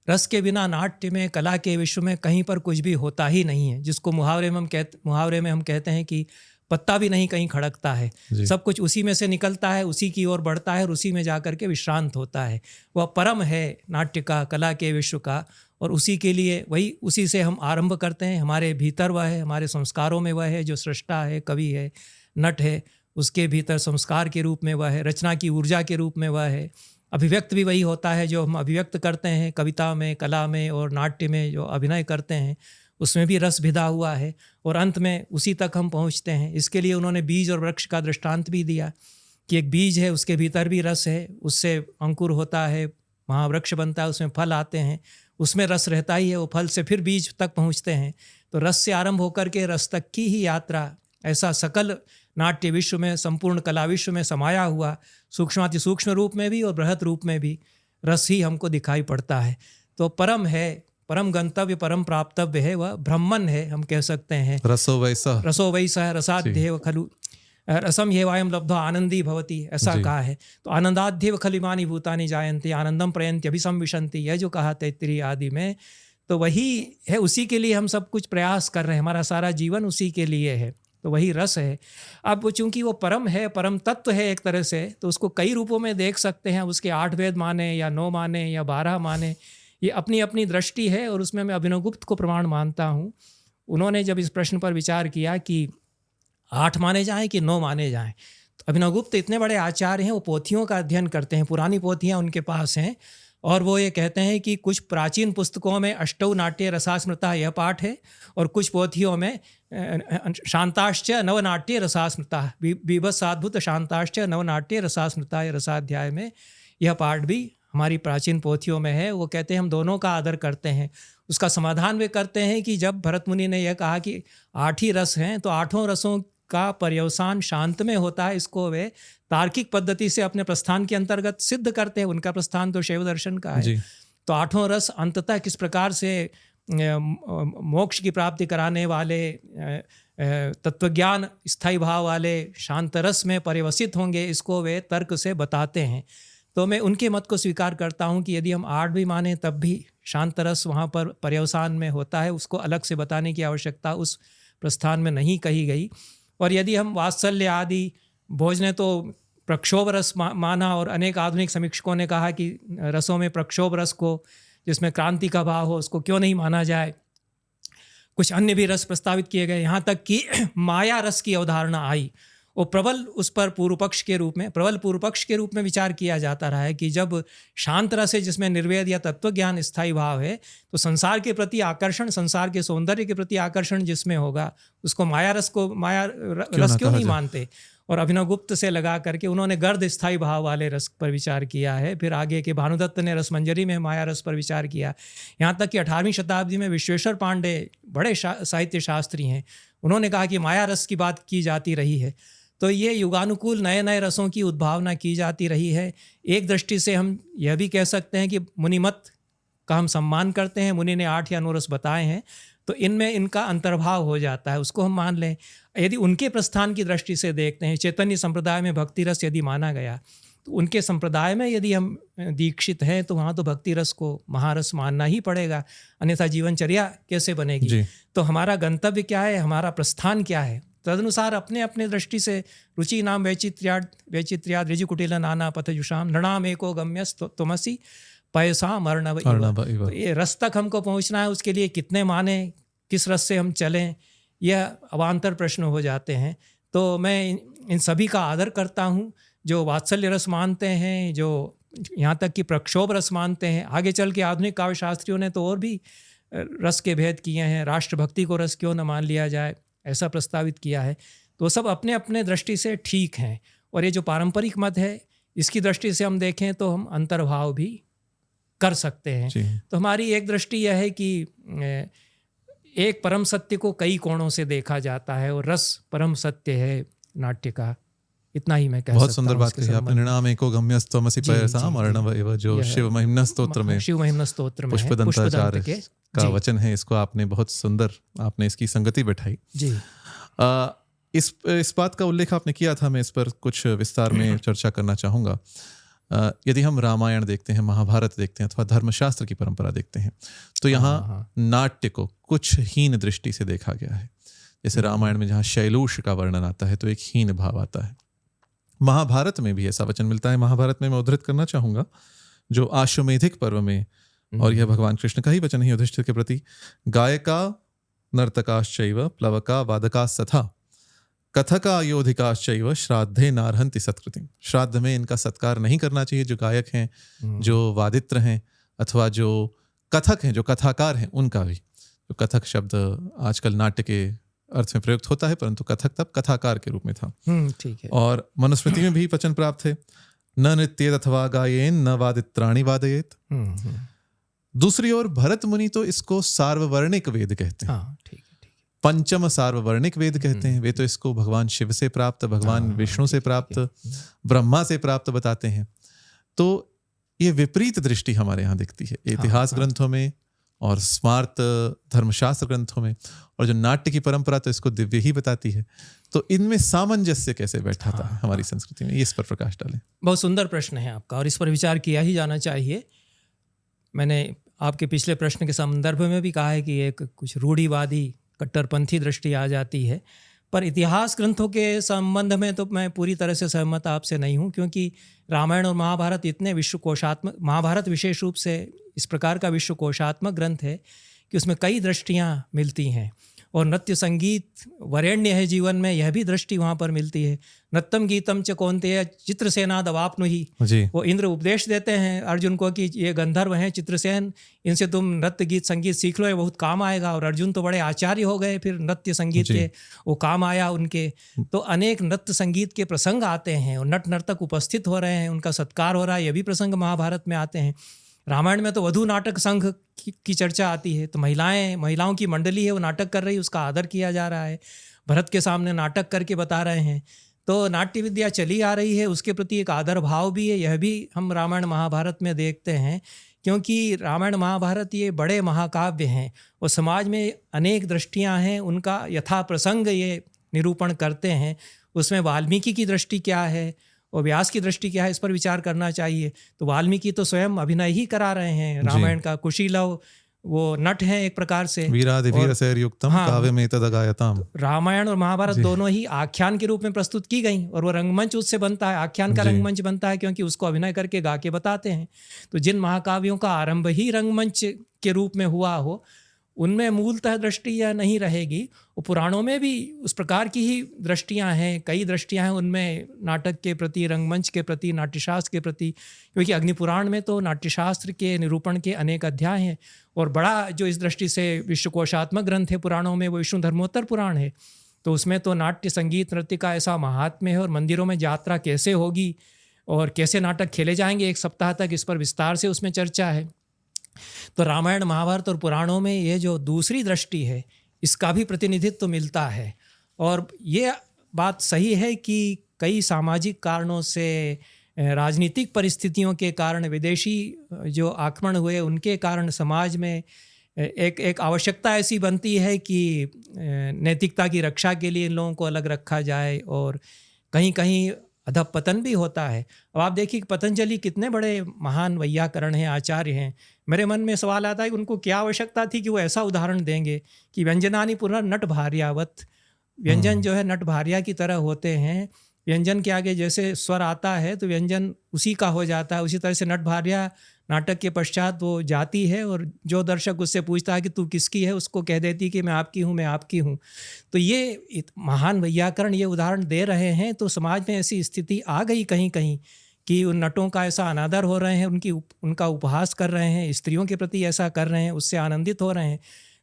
A: रस के बिना नाट्य में, कला के विश्व में कहीं पर कुछ भी होता ही नहीं है, जिसको मुहावरे में हम कहते हैं कि पत्ता भी नहीं कहीं खड़कता है, सब कुछ उसी में से निकलता है, उसी की ओर बढ़ता है और उसी में जाकर के विश्रांत होता है। वह परम है नाट्य का, कला के विश्व का, और उसी के लिए उसी से हम आरंभ करते हैं। हमारे भीतर वह है, हमारे संस्कारों में वह है जो सृष्टा है, कवि है, नट है, उसके भीतर संस्कार के रूप में वह है, रचना की ऊर्जा के रूप में वह है, अभिव्यक्त भी वही होता है जो हम अभिव्यक्त करते हैं कविता में, कला में और नाट्य में जो अभिनय करते हैं उसमें भी रस भिदा हुआ है, और अंत में उसी तक हम पहुंचते हैं। इसके लिए उन्होंने बीज और वृक्ष का दृष्टांत भी दिया कि एक बीज है, उसके भीतर भी रस है, उससे अंकुर होता है, वहाँ वृक्ष बनता है, उसमें फल आते हैं, उसमें रस रहता ही है, वो फल से फिर बीज तक पहुँचते हैं। तो रस से आरंभ होकर के रस तक की ही यात्रा, ऐसा सकल नाट्य विश्व में, संपूर्ण कला विश्व में समाया हुआ सूक्ष्माति सूक्ष्म रूप में भी और बृहत रूप में भी रस ही हमको दिखाई पड़ता है। तो परम है, परम गंतव्य, परम प्राप्तव्य है, वह ब्रह्मन है, हम कह सकते हैं।
B: रसो वैसा
A: रसाध्येव खलु रसम ये वायम लब्धो आनंदी भवती, ऐसा कहा है। तो आनंदाध्येव खलिमानी भूतानि जायन्ते आनंदम प्रयन्ति अभिसंविशन्ति, यह जो कहा तैत्तिरीय आदि में, तो वही है, उसी के लिए हम सब कुछ प्रयास कर रहे हैं, हमारा सारा जीवन उसी के लिए है, तो वही रस है। अब चूंकि वो परम है, परम तत्व है एक तरह से, तो उसको कई रूपों में देख सकते हैं। उसके 8 वेद माने या 9 माने या 12 माने, ये अपनी अपनी दृष्टि है, और उसमें मैं अभिनवगुप्त को प्रमाण मानता हूँ। उन्होंने जब इस प्रश्न पर विचार किया कि 8 माने जाएं कि 9 माने जाएं, तो अभिनवगुप्त इतने बड़े आचार्य हैं, वो पोथियों का अध्ययन करते हैं, पुरानी पोथियाँ उनके पास हैं, और वो ये कहते हैं कि कुछ प्राचीन पुस्तकों में अष्टौ नाट्य रसास्मृता यह पाठ है, और कुछ पोथियों में शांताश्च नवनाट्य रसास्मृता, बीभत्साद्भुत शांताश्च नवनाट्य रसास्मृता, रसाध्याय में यह पाठ भी हमारी प्राचीन पोथियों में है। वो कहते हैं हम दोनों का आदर करते हैं। उसका समाधान वे करते हैं कि जब भरत मुनि ने यह कहा कि 8 ही रस हैं, तो 8 रसों का पर्यवसान शांत में होता है, इसको वे तार्किक पद्धति से अपने प्रस्थान के अंतर्गत सिद्ध करते हैं। उनका प्रस्थान तो शैव दर्शन का है। तो 8 रस अंततः किस प्रकार से मोक्ष की प्राप्ति कराने वाले, तत्वज्ञान स्थायी भाव वाले शांत रस में परिवसित होंगे, इसको वे तर्क से बताते हैं। तो मैं उनके मत को स्वीकार करता हूँ कि यदि हम 8 भी माने तब भी शांत रस वहाँ पर पर्यवसान में होता है, उसको अलग से बताने की आवश्यकता उस प्रस्थान में नहीं कही गई। और यदि हम वात्सल्य आदि भोज ने तो प्रक्षोभ रस माना, और अनेक आधुनिक समीक्षकों ने कहा कि रसों में प्रक्षोभ रस को, जिसमें क्रांति का भाव हो, उसको क्यों नहीं माना जाए। कुछ अन्य भी रस प्रस्तावित किए गए, यहाँ तक कि माया रस की अवधारणा आई। वो प्रबल उस पर पूर्व पक्ष के रूप में विचार किया जाता रहा है कि जब शांत रस है, जिसमें निर्वेद या तत्वज्ञान स्थायी भाव है, तो संसार के प्रति आकर्षण, संसार के सौंदर्य के प्रति आकर्षण जिसमें होगा, उसको माया रस क्यों नहीं मानते। और अभिनवगुप्त से लगा करके उन्होंने गर्द स्थायी भाव वाले रस पर विचार किया है। फिर आगे के भानुदत्त ने रसमंजरी में माया रस पर विचार किया। यहाँ तक कि 18वीं शताब्दी में विश्वेश्वर पांडे बड़े साहित्य शास्त्री हैं, उन्होंने कहा कि माया रस की बात की जाती रही है। तो ये युगानुकूल नए नए रसों की उद्भावना की जाती रही है। एक दृष्टि से हम यह भी कह सकते हैं कि मुनिमत का हम सम्मान करते हैं, मुनि ने 8 या 9 रस बताए हैं, तो इनमें इनका अंतर्भाव हो जाता है, उसको हम मान लें। यदि उनके प्रस्थान की दृष्टि से देखते हैं, चैतन्य संप्रदाय में भक्ति रस यदि माना गया, तो उनके संप्रदाय में यदि हम दीक्षित हैं तो वहाँ तो भक्ति रस को महारस मानना ही पड़ेगा, अन्यथा जीवनचर्या कैसे बनेगी। तो हमारा गंतव्य क्या है, हमारा प्रस्थान क्या है, तदनुसार अपने अपने दृष्टि से रुचि नाम वैचित्र्याद ऋजुकुटिल नाना पथजुषाम नृणाम एको गम्यस तुमसी पैसा मर्णव। तो ये रस तक हमको पहुंचना है, उसके लिए कितने माने, किस रस से हम चलें, यह अवान्तर प्रश्न हो जाते हैं। तो मैं इन सभी का आदर करता हूँ, जो वात्सल्य रस मानते हैं, जो यहाँ तक कि प्रक्षोभ रस मानते हैं। आगे चल के आधुनिक काव्य शास्त्रियों ने तो और भी रस के भेद किए हैं, राष्ट्रभक्ति को रस क्यों न मान लिया जाए, ऐसा प्रस्तावित किया है। तो सब अपने अपने दृष्टि से ठीक हैं। और ये जो पारंपरिक मत है, इसकी दृष्टि से हम देखें तो हम अंतर्भाव भी कर सकते हैं। तो हमारी एक दृष्टि यह है कि एक परम सत्य को कई कोणों से देखा जाता है, और रस परम सत्य है नाट्य का। इतना ही मैं कह
B: बहुत
A: सकता
B: सुंदर
A: हूँ
B: बात
A: उसके
B: कही आपने।
A: संबंध में।
B: नृणाम एको गम्यस्त्वमसि
A: जी,
B: पयसा
A: जी,
B: मरणमेव, जो
A: यह
B: शिव महिम्न स्तोत्र में
A: शिव महिम्न स्तोत्र में है,
B: पुष्पदंताचार्य
A: पुष्पदंत के।
B: का
A: जी
B: वचन है। इसको आपने बहुत सुंदर, आपने इसकी संगति बैठाई।
A: जी
B: इस बात का उल्लेख आपने किया था, मैं इस पर कुछ विस्तार में चर्चा करना चाहूँगा। यदि हम रामायण देखते हैं, महाभारत देखते हैं, अथवा धर्मशास्त्र की परंपरा देखते हैं, तो यहाँ
A: हाँ।
B: नाट्य को कुछ हीन दृष्टि से देखा गया है। जैसे रामायण में जहाँ शैलूष का वर्णन आता है तो एक हीन भाव आता है। महाभारत में भी ऐसा वचन मिलता है। महाभारत में मैं उद्धृत करना चाहूँगा जो आश्वमेधिक पर्व में, और यह भगवान कृष्ण का ही वचन है युधिष्ठिर के प्रति, गायका नर्तकाश्चैव प्लवका वादकास्तथा कथका योधिकाश्चैव श्राद्धे नार्हन्ति सत्कृतिम। श्राद्ध में इनका सत्कार नहीं करना चाहिए जो गायक हैं, जो वादित्र हैं, अथवा जो कथक हैं, जो कथाकार हैं, उनका भी। जो कथक शब्द आजकल नाट्य के अर्थ में प्रयुक्त होता है, परंतु कथक तब कथाकार के रूप में था।
A: ठीक है।
B: और मनुस्मृति में भी वचन प्राप्त है, न नृत्येत अथवा गायेन न वादित्राणि वादयेत। दूसरी ओर भरत मुनि तो इसको सार्ववर्णिक वेद कहते हैं।
A: हाँ, ठीक है।
B: पंचम सार्ववर्णिक वेद कहते हैं। वे तो इसको भगवान शिव से प्राप्त, भगवान विष्णु से प्राप्त, ब्रह्मा से प्राप्त बताते हैं। तो ये विपरीत दृष्टि हमारे यहाँ दिखती है इतिहास ग्रंथों में और स्मार्त धर्मशास्त्र ग्रंथों में, और जो नाट्य की परंपरा तो इसको दिव्य ही बताती है। तो इनमें सामंजस्य कैसे बैठा था हमारी संस्कृति में, इस पर प्रकाश डालें।
A: बहुत सुंदर प्रश्न है आपका, और इस पर विचार किया ही जाना चाहिए। मैंने आपके पिछले प्रश्न के संदर्भ में भी कहा है कि एक कुछ रूढ़िवादी कट्टरपंथी दृष्टि आ जाती है, पर इतिहास ग्रंथों के संबंध में तो मैं पूरी तरह से सहमत आपसे नहीं हूँ, क्योंकि रामायण और महाभारत इतने विश्वकोशात्मक, महाभारत विशेष रूप से इस प्रकार का विश्वकोशात्मक ग्रंथ है कि उसमें कई दृष्टियाँ मिलती हैं। और नृत्य संगीत वरेण्य है जीवन में, यह भी दृष्टि वहाँ पर मिलती है। नृत्यम गीतम च कौन्तेय चित्रसेना दवाप्नुहि, वो इंद्र उपदेश देते हैं अर्जुन को कि ये गंधर्व हैं चित्रसेन, इनसे तुम नृत्य गीत संगीत सीख लो, ये बहुत काम आएगा। और अर्जुन तो बड़े आचार्य हो गए फिर नृत्य संगीत के, वो काम आया उनके। तो अनेक नृत्य संगीत के प्रसंग आते हैं और नट नर्तक उपस्थित हो रहे हैं, उनका सत्कार हो रहा है, ये भी प्रसंग महाभारत में आते हैं। रामायण में तो वधू नाटक संघ की चर्चा आती है, तो महिलाओं की मंडली है, वो नाटक कर रही है, उसका आदर किया जा रहा है, भरत के सामने नाटक करके बता रहे हैं। तो नाट्य विद्या चली आ रही है, उसके प्रति एक आदर भाव भी है, यह भी हम रामायण महाभारत में देखते हैं। क्योंकि रामायण महाभारत ये बड़े महाकाव्य हैं और समाज में अनेक दृष्टियां हैं, उनका यथा प्रसंग ये निरूपण करते हैं। उसमें वाल्मीकि की दृष्टि क्या है और व्यास की दृष्टि क्या है, इस पर विचार करना चाहिए। तो वाल्मीकि तो स्वयं अभिनय ही करा रहे हैं रामायण का, कुशीलव वो नट हैं एक प्रकार से,
B: वीरादिवीरसैर्युक्तम काव्यमेतदगायताम।
A: रामायण और महाभारत दोनों ही आख्यान के रूप में प्रस्तुत की गई, और वो रंगमंच उससे बनता है, आख्यान का रंगमंच बनता है, क्योंकि उसको अभिनय करके गा के बताते हैं। तो जिन महाकाव्यों का आरंभ ही रंगमंच के रूप में हुआ हो, उनमें मूलतः दृष्टियाँ नहीं रहेगी। और पुराणों में भी उस प्रकार की ही दृष्टियाँ हैं, कई दृष्टियाँ हैं उनमें, नाटक के प्रति, रंगमंच के प्रति, नाट्यशास्त्र के प्रति। क्योंकि अग्निपुराण में तो नाट्यशास्त्र के निरूपण के अनेक अध्याय हैं, और बड़ा जो इस दृष्टि से विश्वकोशात्मक ग्रंथ है पुराणों में, वो विष्णु धर्मोत्तर पुराण है। तो उसमें तो नाट्य संगीत नृत्य का ऐसा महात्म्य है, और मंदिरों में यात्रा कैसे होगी और कैसे नाटक खेले जाएंगे 1 सप्ताह तक, इस पर विस्तार से उसमें चर्चा है। तो रामायण महाभारत और पुराणों में ये जो दूसरी दृष्टि है, इसका भी प्रतिनिधित्व मिलता है। और ये बात सही है कि कई सामाजिक कारणों से, राजनीतिक परिस्थितियों के कारण, विदेशी जो आक्रमण हुए उनके कारण समाज में एक आवश्यकता ऐसी बनती है कि नैतिकता की रक्षा के लिए इन लोगों को अलग रखा जाए, और कहीं कहीं अधपतन भी होता है। अब आप देखिए पतंजलि कितने बड़े महान वैयाकरण हैं, आचार्य हैं। मेरे मन में सवाल आता है कि उनको क्या आवश्यकता थी कि वो ऐसा उदाहरण देंगे कि व्यंजनानि पुनः नट भार्यावत, व्यंजन जो है नट भार्या की तरह होते हैं। व्यंजन के आगे जैसे स्वर आता है तो व्यंजन उसी का हो जाता है। उसी तरह से नट भार्या नाटक के पश्चात वो जाती है, और जो दर्शक उससे पूछता है कि तू किसकी है, उसको कह देती कि मैं आपकी हूँ, मैं आपकी हूँ। तो ये महान वैयाकरण ये उदाहरण दे रहे हैं। तो समाज में ऐसी स्थिति आ गई कहीं कहीं कि उन नटों का ऐसा अनादर हो रहे हैं, उनका उपहास कर रहे हैं, स्त्रियों के प्रति ऐसा कर रहे हैं, उससे आनंदित हो रहे हैं।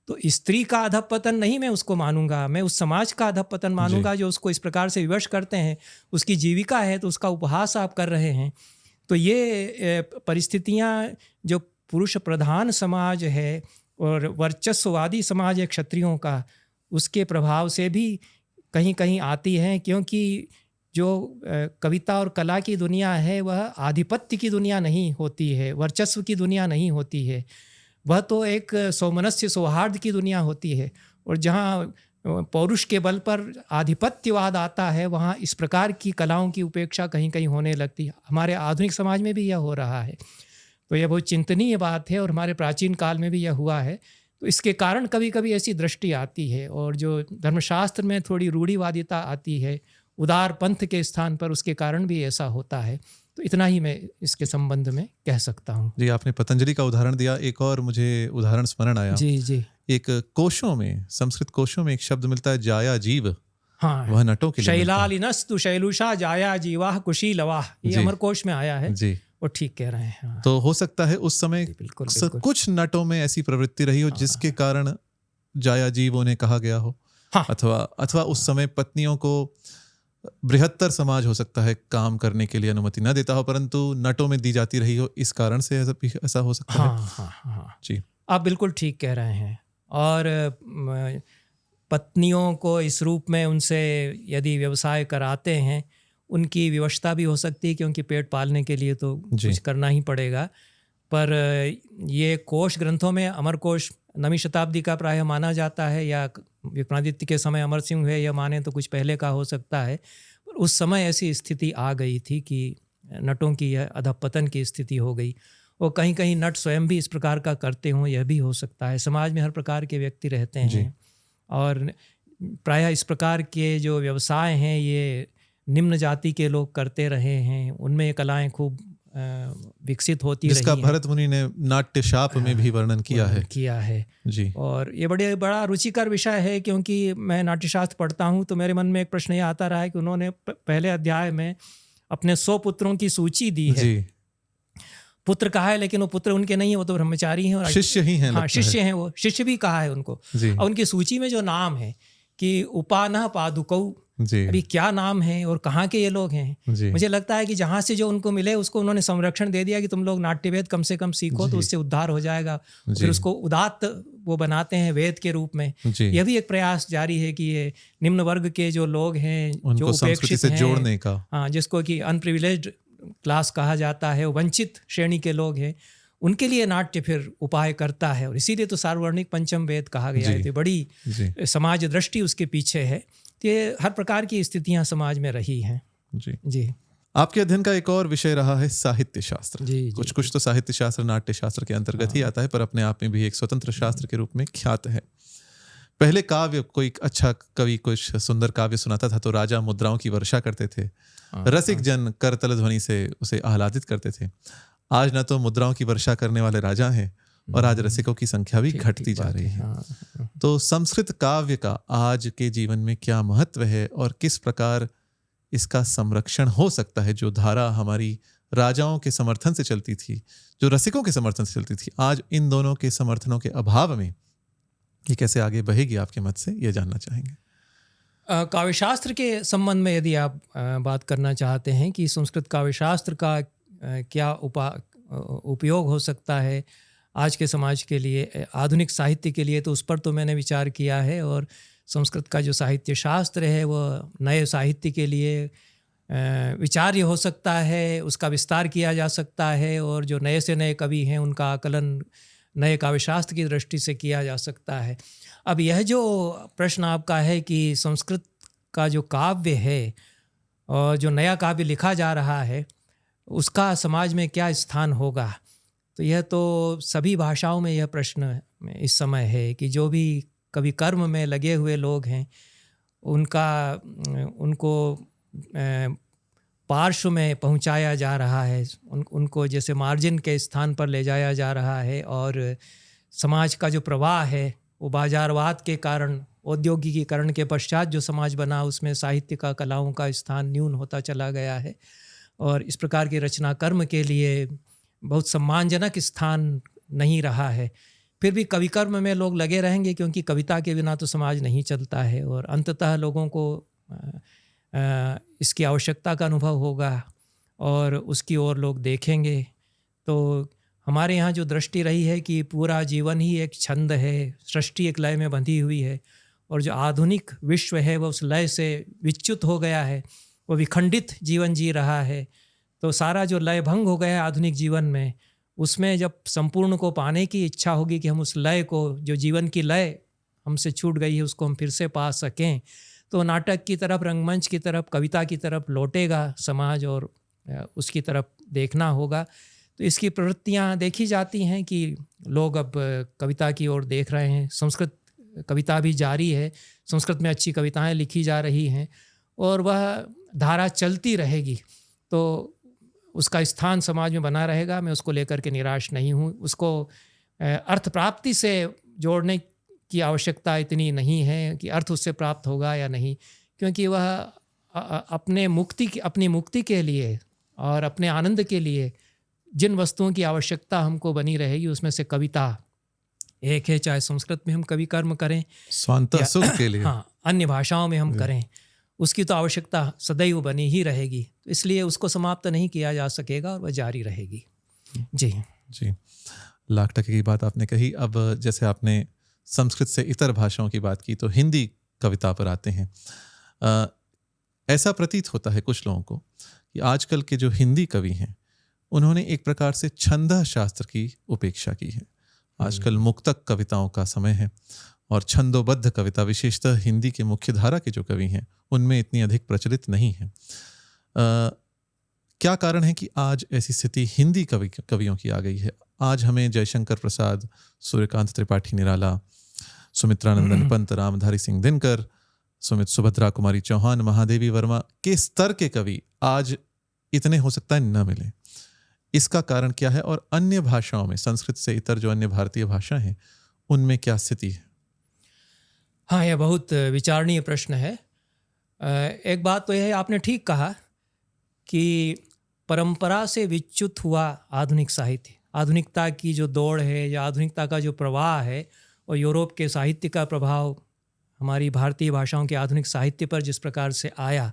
A: तो स्त्री का अधपतन नहीं मैं उसको मानूंगा, मैं उस समाज का अधपतन मानूंगा जो उसको इस प्रकार से विवश करते हैं। उसकी जीविका है तो उसका उपहास आप कर रहे हैं। तो ये परिस्थितियाँ जो पुरुष प्रधान समाज है और वर्चस्ववादी समाज है क्षत्रियों का, उसके प्रभाव से भी कहीं कहीं आती हैं। क्योंकि जो कविता और कला की दुनिया है वह आधिपत्य की दुनिया नहीं होती है, वर्चस्व की दुनिया नहीं होती है, वह तो एक सौमनस्य सौहार्द की दुनिया होती है। और जहाँ पौरुष के बल पर आधिपत्यवाद आता है वहाँ इस प्रकार की कलाओं की उपेक्षा कहीं कहीं होने लगती है। हमारे आधुनिक समाज में भी यह हो रहा है, तो यह बहुत चिंतनीय बात है और हमारे प्राचीन काल में भी यह हुआ है। तो इसके कारण कभी कभी ऐसी दृष्टि आती है, और जो धर्मशास्त्र में थोड़ी रूढ़िवादिता आती है उदार पंथ के स्थान पर, उसके कारण भी ऐसा होता है। तो इतना ही मैं इसके संबंध में कह सकता हूँ।
B: जी, आपने पतंजलि का उदाहरण दिया, एक और मुझे उदाहरण स्मरण आया।
A: जी जी।
B: एक कोशों में, संस्कृत कोशों में एक शब्द मिलता है जाया जीव।
A: हाँ,
B: वह नटों के लिए मिलता है।
A: शैलालिनस्तु शैलुषा जाया जीवाह कुशीलवाह, ये
B: जी।
A: अमरकोश में आया है।
B: जी,
A: वो ठीक कह रहे हैं। हाँ।
B: तो हो सकता है उस समय
A: बिल्कुल बिल्कुल।
B: कुछ नटों में ऐसी प्रवृत्ति रही हो जिसके कारण जाया जीव उन्हें कहा गया हो।
A: हाँ।
B: अथवा उस समय पत्नियों को बृहत्तर समाज हो सकता है काम करने के लिए अनुमति न देता हो, परंतु नटों में दी जाती रही हो, इस कारण से ऐसा हो सकता है।
A: हाँ हाँ हाँ,
B: जी,
A: आप बिल्कुल ठीक कह रहे हैं। और पत्नियों को इस रूप में उनसे यदि व्यवसाय कराते हैं, उनकी विवशता भी हो सकती है, क्योंकि पेट पालने के लिए तो कुछ करना ही पड़ेगा। पर ये कोश ग्रंथों में, अमरकोश 9वीं शताब्दी का प्रायः माना जाता है, या विक्रमादित्य के समय अमर सिंह हुए, या माने तो कुछ पहले का हो सकता है। पर उस समय ऐसी स्थिति आ गई थी कि नटों की यह अधपतन की स्थिति हो गई। और कहीं कहीं नट स्वयं भी इस प्रकार का करते हों, यह भी हो सकता है। समाज में हर प्रकार के व्यक्ति रहते हैं, और प्रायः इस प्रकार के जो व्यवसाय हैं ये निम्न जाति के लोग करते रहे हैं, उनमें ये कलाएं खूब विकसित होती रही हैं,
B: जिसका भरत मुनि ने नाट्य शाप में भी वर्णन किया है। जी।
A: और ये बड़ा रुचिकर विषय है, क्योंकि मैं नाट्यशास्त्र पढ़ता हूँ, तो मेरे मन में एक प्रश्न ये आता रहा है कि उन्होंने पहले अध्याय में अपने 100 पुत्रों की सूची दी है।
B: जी।
A: पुत्र कहा है, लेकिन वो पुत्र उनके नहीं है, वो तो ब्रह्मचारी हैं और
B: शिष्य ही हैं।
A: हाँ, शिष्य हैं, वो शिष्य भी कहा है उनको। और उनकी सूची में जो नाम है कि उपानः पादुकौ, अभी क्या नाम है और कहाँ के ये लोग हैं। मुझे लगता है कि जहाँ से जो उनको मिले उसको उन्होंने संरक्षण दे दिया कि तुम लोग नाट्यवेद कम से कम सीखो, तो उससे उद्धार हो जाएगा। फिर उसको उदात्त वो बनाते हैं वेद के रूप में। यह भी एक प्रयास जारी है कि ये निम्न वर्ग के जो लोग हैं, जो उपेक्षित हैं, जोड़ने का, हाँ, जिसको कि अनप्रिविलेज्ड क्लास कहा जाता है, वंचित श्रेणी के लोग हैं, उनके लिए नाट्य फिर उपाय करता है। और इसीलिए तो सार्ववर्णिक पंचम वेद कहा गया है। तो बड़ी समाज दृष्टि उसके पीछे है। तो ये हर प्रकार की स्थितियां समाज में रही हैं। जी।
B: आपके अध्ययन का एक और विषय रहा है साहित्य शास्त्र। कुछ तो साहित्य शास्त्र नाट्य शास्त्र के अंतर्गत ही आता है, पर अपने आप में भी एक स्वतंत्र शास्त्र के रूप में ख्यात है। पहले काव्य, कोई अच्छा कवि कुछ सुंदर काव्य सुनाता था तो राजा मुद्राओं की वर्षा करते थे, रसिक जन करतल ध्वनि से उसे आह्लादित करते थे। आज न तो मुद्राओं की वर्षा करने वाले राजा हैं, और आज रसिकों की संख्या भी घटती जा रही है। तो संस्कृत काव्य का आज के जीवन में क्या महत्व है, और किस प्रकार इसका संरक्षण हो सकता है? जो धारा हमारी राजाओं के समर्थन से चलती थी, जो रसिकों के समर्थन से चलती थी, आज इन दोनों के समर्थनों के अभाव में ये कैसे आगे बहेगी, आपके मत से ये जानना चाहेंगे।
A: काव्यशास्त्र के संबंध में यदि आप बात करना चाहते हैं कि संस्कृत काव्यशास्त्र का क्या उपयोग हो सकता है आज के समाज के लिए, आधुनिक साहित्य के लिए, तो उस पर तो मैंने विचार किया है। और संस्कृत का जो साहित्य शास्त्र है वह नए साहित्य के लिए विचार्य हो सकता है, उसका विस्तार किया जा सकता है, और जो नए से नए कवि हैं उनका आकलन नए काव्यशास्त्र की दृष्टि से किया जा सकता है। अब यह जो प्रश्न आपका है कि संस्कृत का जो काव्य है और जो नया काव्य लिखा जा रहा है उसका समाज में क्या स्थान होगा, तो यह तो सभी भाषाओं में यह प्रश्न इस समय है कि जो भी कवि कर्म में लगे हुए लोग हैं उनको पार्श्व में पहुंचाया जा रहा है, उनको जैसे मार्जिन के स्थान पर ले जाया जा रहा है। और समाज का जो प्रवाह है वो बाजारवाद के कारण, औद्योगिकीकरण के पश्चात जो समाज बना उसमें साहित्य का, कलाओं का स्थान न्यून होता चला गया है। और इस प्रकार के रचना कर्म के लिए बहुत सम्मानजनक स्थान नहीं रहा है। फिर भी कवि कर्म में लोग लगे रहेंगे, क्योंकि कविता के बिना तो समाज नहीं चलता है, और अंततः लोगों को इसकी आवश्यकता का अनुभव होगा और उसकी ओर लोग देखेंगे। तो हमारे यहाँ जो दृष्टि रही है कि पूरा जीवन ही एक छंद है, सृष्टि एक लय में बंधी हुई है, और जो आधुनिक विश्व है वह उस लय से विच्युत हो गया है, वो विखंडित जीवन जी रहा है। तो सारा जो लय भंग हो गया है आधुनिक जीवन में, उसमें जब संपूर्ण को पाने की इच्छा होगी कि हम उस लय को, जो जीवन की लय हमसे छूट गई है, उसको हम फिर से पा सकें, तो नाटक की तरफ, रंगमंच की तरफ, कविता की तरफ लौटेगा समाज और उसकी तरफ देखना होगा। तो इसकी प्रवृत्तियाँ देखी जाती हैं कि लोग अब कविता की ओर देख रहे हैं। संस्कृत कविता भी जारी है, संस्कृत में अच्छी कविताएं लिखी जा रही हैं और वह धारा चलती रहेगी, तो उसका स्थान समाज में बना रहेगा। मैं उसको लेकर के निराश नहीं हूँ। उसको अर्थ प्राप्ति से जोड़ने की आवश्यकता इतनी नहीं है कि अर्थ उससे प्राप्त होगा या नहीं, क्योंकि वह अपनी मुक्ति के लिए और अपने आनंद के लिए जिन वस्तुओं की आवश्यकता हमको बनी रहेगी, उसमें से कविता एक है। चाहे संस्कृत में हम कवि कर्म करें,
B: स्वांतः सुख के लिए,
A: हाँ, अन्य भाषाओं में हम करें, उसकी तो आवश्यकता सदैव बनी ही रहेगी। तो इसलिए उसको समाप्त नहीं किया जा सकेगा और वह जारी रहेगी। जी
B: जी, 100% की बात आपने कही। अब जैसे आपने संस्कृत से इतर भाषाओं की बात की, तो हिंदी कविता पर आते हैं। ऐसा प्रतीत होता है कुछ लोगों को कि आजकल के जो हिंदी कवि हैं, उन्होंने एक प्रकार से छंद शास्त्र की उपेक्षा की है। आजकल मुक्तक कविताओं का समय है और छंदोबद्ध कविता, विशेषतः हिंदी के मुख्य धारा के जो कवि हैं, उनमें इतनी अधिक प्रचलित नहीं है। क्या कारण है कि आज ऐसी स्थिति हिंदी कवियों की आ गई है? आज हमें जयशंकर प्रसाद, सूर्यकांत त्रिपाठी निराला, सुमित्रानंदन पंत, रामधारी सिंह दिनकर, सुभद्रा कुमारी चौहान, महादेवी वर्मा के स्तर के कवि आज इतने हो सकता है न मिले। इसका कारण क्या है? और अन्य भाषाओं में, संस्कृत से इतर जो अन्य भारतीय भाषा हैं, उनमें क्या स्थिति है?
A: हाँ, यह बहुत विचारणीय प्रश्न है। एक बात तो यह है, आपने ठीक कहा कि परंपरा से विच्युत हुआ आधुनिक साहित्य, आधुनिकता की जो दौड़ है या आधुनिकता का जो प्रवाह है, और यूरोप के साहित्य का प्रभाव हमारी भारतीय भाषाओं के आधुनिक साहित्य पर जिस प्रकार से आया,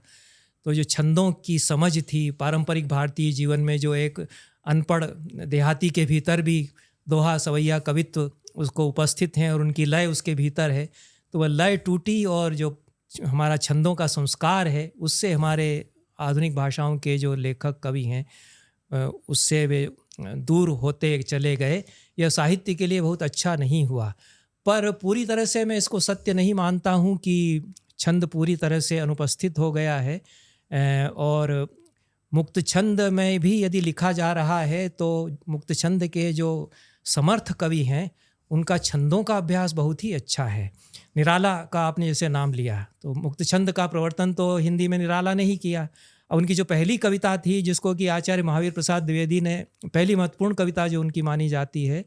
A: तो जो छंदों की समझ थी पारंपरिक भारतीय जीवन में, जो एक अनपढ़ देहाती के भीतर भी दोहा सवैया कवित्व उसको उपस्थित हैं और उनकी लय उसके भीतर है, तो वह लय टूटी और जो हमारा छंदों का संस्कार है, उससे हमारे आधुनिक भाषाओं के जो लेखक कवि हैं उससे वे दूर होते चले गए। यह साहित्य के लिए बहुत अच्छा नहीं हुआ। पर पूरी तरह से मैं इसको सत्य नहीं मानता हूँ कि छंद पूरी तरह से अनुपस्थित हो गया है। और मुक्त छंद में भी यदि लिखा जा रहा है तो मुक्त छंद के जो समर्थ कवि हैं उनका छंदों का अभ्यास बहुत ही अच्छा है। निराला का आपने जैसे नाम लिया, तो मुक्त छंद का प्रवर्तन तो हिंदी में निराला ने ही किया। और उनकी जो पहली कविता थी, जिसको कि आचार्य महावीर प्रसाद द्विवेदी ने पहली महत्वपूर्ण कविता जो उनकी मानी जाती है,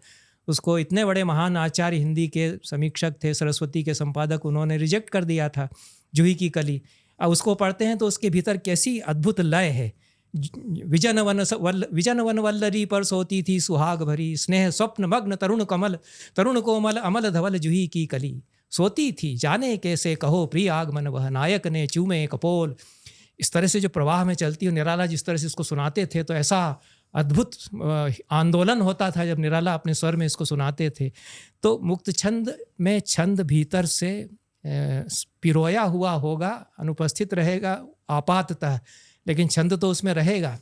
A: उसको इतने बड़े महान आचार्य हिंदी के समीक्षक थे, सरस्वती के संपादक, उन्होंने रिजेक्ट कर दिया था, जूही की कली। अब उसको पढ़ते हैं तो उसके भीतर कैसी अद्भुत लय है। विजन वन वल्लरी पर सोती थी सुहाग भरी, स्नेह स्वप्न मग्न तरुण कमल, तरुण कोमल अमल धवल जूही की कली। सोती थी जाने कैसे कहो प्रिय आगमन, वह नायक ने चूमे कपोल। इस तरह से जो प्रवाह में चलती है, निराला जिस तरह से इसको सुनाते थे, तो ऐसा अद्भुत आंदोलन होता था जब निराला अपने स्वर में इसको सुनाते थे। तो मुक्त छंद में छंद भीतर से पिरोया हुआ होगा, अनुपस्थित रहेगा आपाततः, लेकिन छंद तो उसमें रहेगा।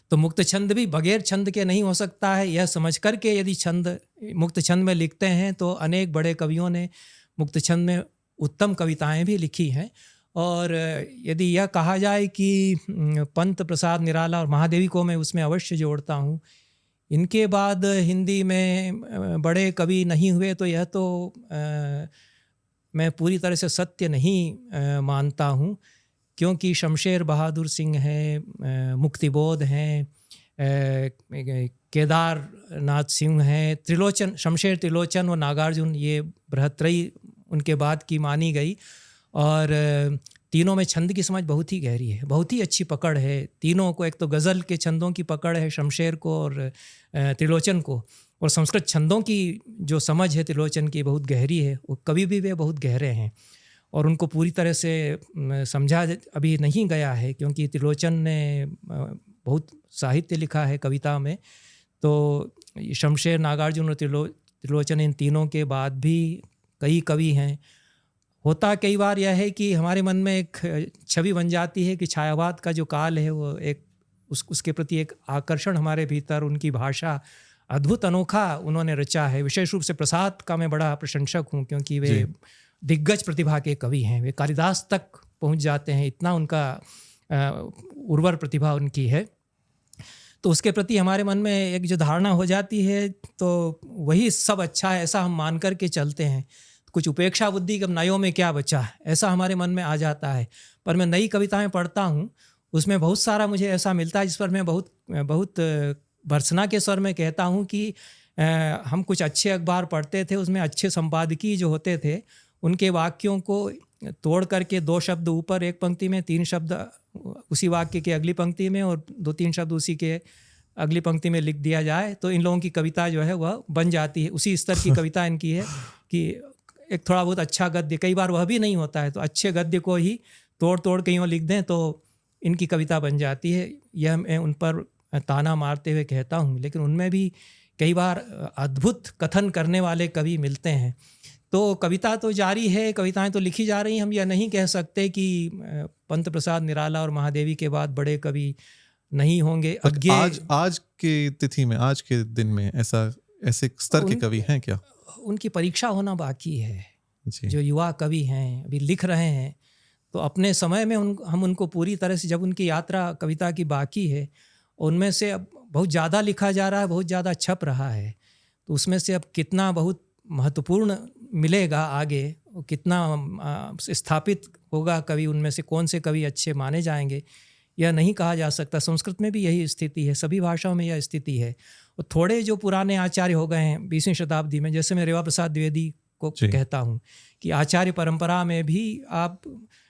A: तो मुक्त छंद भी बगैर छंद के नहीं हो सकता है। यह समझ करके यदि छंद मुक्त छंद में लिखते हैं तो अनेक बड़े कवियों ने मुक्त छंद में उत्तम कविताएं भी लिखी हैं। और यदि यह कहा जाए कि पंत, प्रसाद, निराला और महादेवी को मैं उसमें अवश्य जोड़ता हूँ, इनके बाद हिंदी में बड़े कवि नहीं हुए, तो यह तो मैं पूरी तरह से सत्य नहीं मानता हूँ। क्योंकि शमशेर बहादुर सिंह हैं, मुक्तिबोध हैं, केदारनाथ सिंह हैं, त्रिलोचन, शमशेर, त्रिलोचन और नागार्जुन, ये बृहत्त्रयी उनके बाद की मानी गई। और तीनों में छंद की समझ बहुत ही गहरी है, बहुत ही अच्छी पकड़ है तीनों को। एक तो गज़ल के छंदों की पकड़ है शमशेर को और त्रिलोचन को, और संस्कृत छंदों की जो समझ है त्रिलोचन की बहुत गहरी है। वो कवि भी वे बहुत गहरे हैं और उनको पूरी तरह से समझा अभी नहीं गया है, क्योंकि त्रिलोचन ने बहुत साहित्य लिखा है कविता में। तो शमशेर, नागार्जुन और त्रिलोचन, इन तीनों के बाद भी कई कवि हैं। होता कई बार यह है कि हमारे मन में एक छवि बन जाती है कि छायावाद का जो काल है वो एक उसके प्रति एक आकर्षण हमारे भीतर, उनकी भाषा अद्भुत अनोखा उन्होंने रचा है। विशेष रूप से प्रसाद का मैं बड़ा प्रशंसक हूँ, क्योंकि वे दिग्गज प्रतिभा के कवि हैं। वे कालिदास तक पहुँच जाते हैं, इतना उनका उर्वर प्रतिभा उनकी है। तो उसके प्रति हमारे मन में एक जो धारणा हो जाती है, तो वही सब अच्छा है ऐसा हम मान कर के चलते हैं। कुछ उपेक्षा बुद्धि के नयों में क्या बचा है, ऐसा हमारे मन में आ जाता है। पर मैं नई कविताएं पढ़ता हूँ, उसमें बहुत सारा मुझे ऐसा मिलता है जिस पर मैं बहुत भर्त्सना के स्वर में कहता हूँ कि हम कुछ अच्छे अखबार पढ़ते थे, उसमें अच्छे संपादकीय जो होते थे उनके वाक्यों को तोड़ करके 2 शब्द ऊपर एक पंक्ति में, 3 शब्द उसी वाक्य के अगली पंक्ति में और 2-3 शब्द उसी के अगली पंक्ति में लिख दिया जाए तो इन लोगों की कविता जो है वह बन जाती है। उसी स्तर की कविता इनकी है कि एक थोड़ा बहुत अच्छा गद्य, कई बार वह भी नहीं होता है तो अच्छे गद्य को ही तोड़ कहीं और लिख दें तो इनकी कविता बन जाती है। यह मैं उन पर ताना मारते हुए कहता हूँ, लेकिन उनमें भी कई बार अद्भुत कथन करने वाले कवि मिलते हैं। तो कविता तो जारी है, कविताएं तो लिखी जा रही हैं। हम यह नहीं कह सकते कि पंत प्रसाद निराला और महादेवी के बाद बड़े कवि नहीं होंगे।
B: आज के तिथि में, आज के दिन में ऐसे स्तर के कवि हैं क्या?
A: उनकी परीक्षा होना बाकी है
B: जी।
A: जो युवा कवि हैं अभी लिख रहे हैं, तो अपने समय में हम उनको पूरी तरह से, जब उनकी यात्रा कविता की बाकी है, उनमें से अब बहुत ज़्यादा लिखा जा रहा है, बहुत ज़्यादा छप रहा है, तो उसमें से अब कितना बहुत महत्वपूर्ण मिलेगा आगे, कितना स्थापित होगा कवि, उनमें से कौन से कवि अच्छे माने जाएंगे, यह नहीं कहा जा सकता। संस्कृत में भी यही स्थिति है, सभी भाषाओं में यह स्थिति है। और थोड़े जो पुराने आचार्य हो गए हैं 20वीं शताब्दी में, जैसे मैं रेवा प्रसाद द्विवेदी को कहता हूँ कि आचार्य परंपरा में भी आप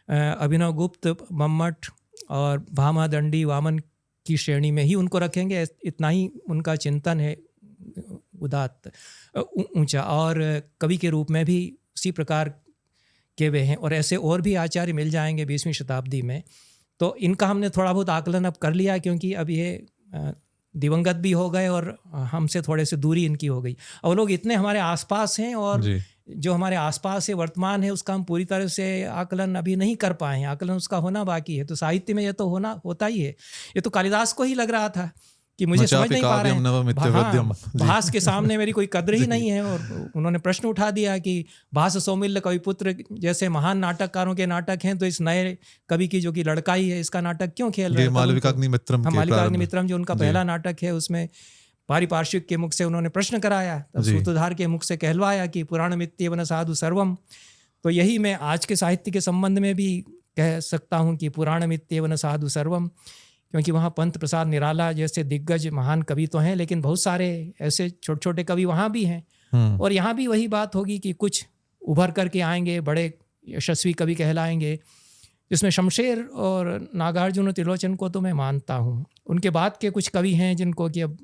A: अभिनव गुप्त, मम्मट और भामा दंडी, वामन की श्रेणी में ही उनको रखेंगे। इतना ही उनका चिंतन है उदात्त ऊंचा, और कवि के रूप में भी उसी प्रकार के वे हैं। और ऐसे और भी आचार्य मिल जाएंगे 20वीं शताब्दी में। तो इनका हमने थोड़ा बहुत आकलन अब कर लिया, क्योंकि अब ये दिवंगत भी हो गए और हमसे थोड़े से दूरी इनकी हो गई। और लोग इतने हमारे आसपास हैं और जो हमारे आसपास है वर्तमान है उसका हम पूरी तरह से आकलन अभी नहीं कर पाए हैं, आकलन उसका होना बाकी है। तो साहित्य में यह तो होता ही है। ये तो कालिदास को ही लग रहा था कि मुझे समझ नहीं पा रहे हैं, भास के सामने मेरी कोई कद्र ही नहीं है। और उन्होंने प्रश्न उठा दिया कि भास सौमिल्य कविपुत्र जैसे महान नाटककारों के नाटक हैं, तो इस नए कवि की जो कि लड़काई है इसका नाटक क्यों खेल रहे हैं? मालविकाग्निमित्रम जो उनका पहला नाटक है, उसमें पारिपार्श्विक के मुख से उन्होंने प्रश्न कराया, तब सूत्रधार के मुख से कहलवाया कि पुराणमित्येव न साधु सर्वम। तो यही मैं आज के साहित्य के संबंध में भी कह सकता हूँ कि पुराणमित्येव न साधु सर्वम, क्योंकि वहाँ पंत प्रसाद निराला जैसे दिग्गज महान कवि तो हैं, लेकिन बहुत सारे ऐसे छोटे छोटे कवि वहाँ भी हैं। और यहाँ भी वही बात होगी कि कुछ उभर करके आएंगे, बड़े यशस्वी कवि कहलाएंगे, जिसमें शमशेर और नागार्जुन और त्रिलोचन को तो मैं मानता हूँ। उनके बाद के कुछ कवि हैं जिनको कि अब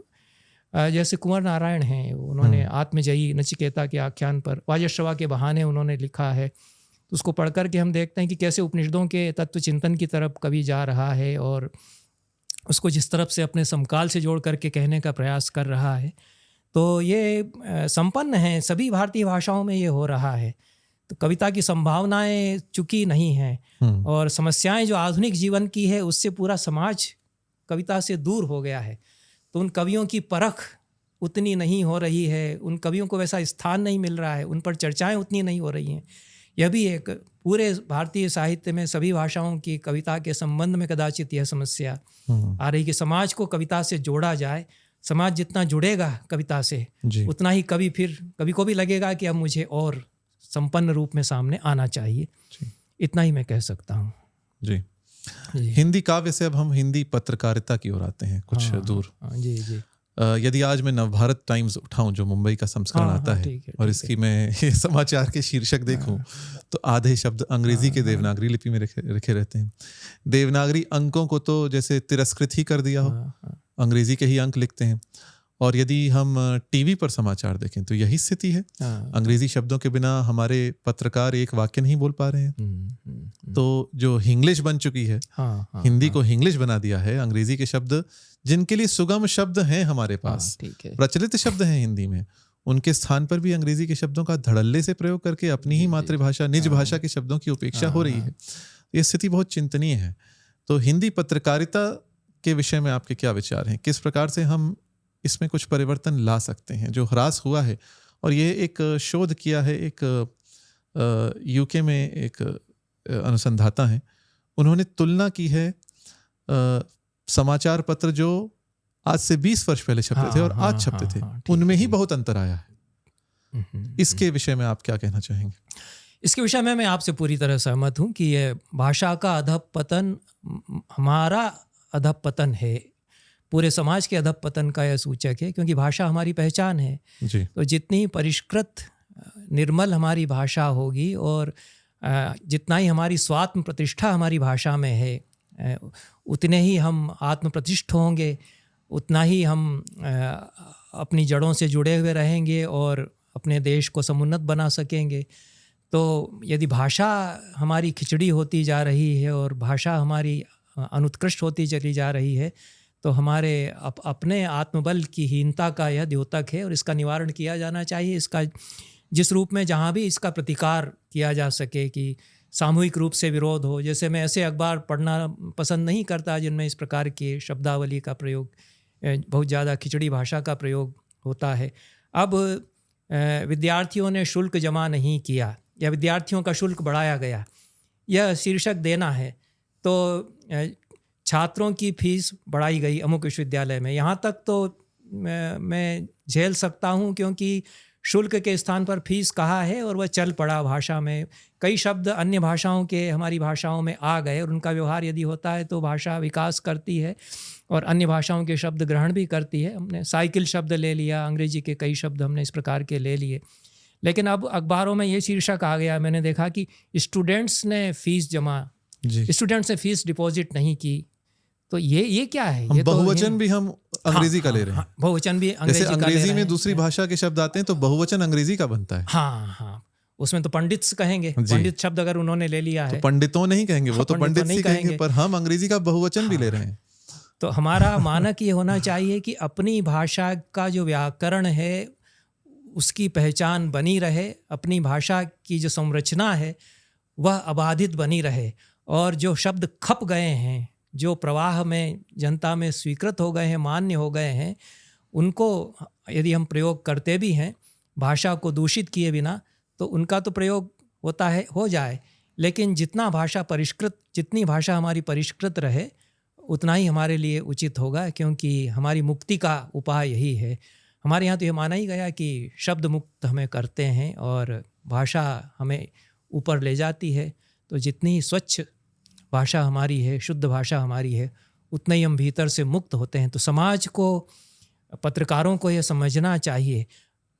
A: जैसे कुंवर नारायण हैं, उन्होंने आत्मजयी नचिकेता के आख्यान पर वाजश्रवा के बहाने उन्होंने लिखा है। तो उसको पढ़ कर के हम देखते हैं कि कैसे उपनिषदों के तत्व चिंतन की तरफ कवि जा रहा है और उसको जिस तरफ से अपने समकाल से जोड़ करके कहने का प्रयास कर रहा है। तो ये संपन्न है, सभी भारतीय भाषाओं में ये हो रहा है। तो कविता की संभावनाएं चुकी नहीं हैं और समस्याएं जो आधुनिक जीवन की है उससे पूरा समाज कविता से दूर हो गया है। तो उन कवियों की परख उतनी नहीं हो रही है, उन कवियों को वैसा स्थान नहीं मिल रहा है, उन पर चर्चाएं उतनी नहीं हो रही हैं। यह भी एक पूरे भारतीय साहित्य में सभी भाषाओं की कविता के संबंध में कदाचित यह समस्या आ रही कि समाज को कविता से जोड़ा जाए। समाज जितना जुड़ेगा कविता से उतना ही कवि को भी लगेगा कि अब मुझे और संपन्न रूप में सामने आना चाहिए। इतना ही मैं कह सकता हूँ जी।
B: हिंदी काव्य से अब हम हिंदी पत्रकारिता की ओर आते हैं कुछ दूर।
A: जी।
B: यदि आज मैं नवभारत टाइम्स उठाऊं जो मुंबई का संस्करण आता है और इसकी मैं ये समाचार के शीर्षक देखूं तो आधे शब्द अंग्रेजी के देवनागरी लिपि में लिखे रहते हैं। देवनागरी अंकों को तो जैसे तिरस्कृत ही कर दिया हो, अंग्रेजी के ही अंक लिखते हैं। और यदि हम टीवी पर समाचार देखें तो यही स्थिति है। अंग्रेजी शब्दों के बिना हमारे पत्रकार एक वाक्य नहीं बोल पा रहे हैं। तो जो हिंग्लिश बन चुकी है, हिंदी को हिंग्लिश बना दिया है। अंग्रेजी के शब्द जिनके लिए सुगम शब्द हैं हमारे पास, प्रचलित शब्द हैं हिंदी में, उनके स्थान पर भी अंग्रेजी के शब्दों का धड़ल्ले से प्रयोग करके अपनी ही मातृभाषा निज भाषा के शब्दों की उपेक्षा हो रही है। ये स्थिति बहुत चिंतनीय है। तो हिंदी पत्रकारिता के विषय में आपके क्या विचार हैं? किस प्रकार से हम इसमें कुछ परिवर्तन ला सकते हैं? जो ह्रास हुआ है, और ये एक शोध किया है एक यूके में एक अनुसंधाता हैं, उन्होंने तुलना की है समाचार पत्र जो आज से 20 वर्ष पहले छपते थे और आज छपते थे, उनमें ही बहुत अंतर आया है। इसके विषय में आप क्या कहना चाहेंगे?
A: इसके विषय में मैं आपसे पूरी तरह सहमत हूँ कि ये भाषा का अधःपतन हमारा अधःपतन है, पूरे समाज के अधःपतन का यह सूचक है, क्योंकि भाषा हमारी पहचान है
B: जी।
A: तो जितनी परिष्कृत निर्मल हमारी भाषा होगी और जितना ही हमारी स्वात्म प्रतिष्ठा हमारी भाषा में है, उतने ही हम आत्म प्रतिष्ठ होंगे, उतना ही हम अपनी जड़ों से जुड़े हुए रहेंगे और अपने देश को समुन्नत बना सकेंगे। तो यदि भाषा हमारी खिचड़ी होती जा रही है और भाषा हमारी अनुत्कृष्ट होती चली जा रही है, तो हमारे अपने आत्मबल की हीनता का यह द्योतक है और इसका निवारण किया जाना चाहिए। इसका जिस रूप में जहाँ भी इसका प्रतिकार किया जा सके कि सामूहिक रूप से विरोध हो। जैसे मैं ऐसे अखबार पढ़ना पसंद नहीं करता जिनमें इस प्रकार की शब्दावली का प्रयोग, बहुत ज़्यादा खिचड़ी भाषा का प्रयोग होता है। अब विद्यार्थियों ने शुल्क जमा नहीं किया या विद्यार्थियों का शुल्क बढ़ाया गया, यह शीर्षक देना है, तो छात्रों की फीस बढ़ाई गई अमुक विश्वविद्यालय में। यहाँ तक तो मैं झेल सकता हूँ, क्योंकि शुल्क के स्थान पर फीस कहा है और वह चल पड़ा भाषा में। कई शब्द अन्य भाषाओं के हमारी भाषाओं में आ गए और उनका व्यवहार यदि होता है तो भाषा विकास करती है और अन्य भाषाओं के शब्द ग्रहण भी करती है। हमने साइकिल शब्द ले लिया, अंग्रेजी के कई शब्द हमने इस प्रकार के ले लिए। लेकिन अब अखबारों में ये शीर्षक आ गया, मैंने देखा कि स्टूडेंट्स ने फीस डिपॉजिट नहीं की। तो ये क्या है? ये
B: बहुवचन भी हम अंग्रेजी का ले रहे हैं।
A: बहुवचन भी अंग्रेजी का ले रहे हैं।
B: अंग्रेजी में दूसरी भाषा के शब्द आते हैं तो बहुवचन अंग्रेजी का बनता है।
A: हाँ, उसमें तो पंडित्स कहेंगे। पंडित शब्द अगर उन्होंने ले लिया है
B: तो पंडितों नहीं कहेंगे, वो तो पंडित ही कहेंगे, पर हम अंग्रेजी का बहुवचन भी ले रहे हैं।
A: तो हमारा मानक ये होना चाहिए कि अपनी भाषा का जो व्याकरण है उसकी पहचान बनी रहे, अपनी भाषा की जो संरचना है वह अबाधित बनी रहे, और जो शब्द खप गए हैं, जो प्रवाह में जनता में स्वीकृत हो गए हैं, मान्य हो गए हैं, उनको यदि हम प्रयोग करते भी हैं भाषा को दूषित किए बिना, तो उनका तो प्रयोग होता है, हो जाए। लेकिन जितनी भाषा हमारी परिष्कृत रहे उतना ही हमारे लिए उचित होगा, क्योंकि हमारी मुक्ति का उपाय यही है। हमारे यहाँ तो ये माना ही गया कि शब्द मुक्त हमें करते हैं और भाषा हमें ऊपर ले जाती है। तो जितनी स्वच्छ भाषा हमारी है, शुद्ध भाषा हमारी है, उतना ही हम भीतर से मुक्त होते हैं। तो समाज को, पत्रकारों को यह समझना चाहिए।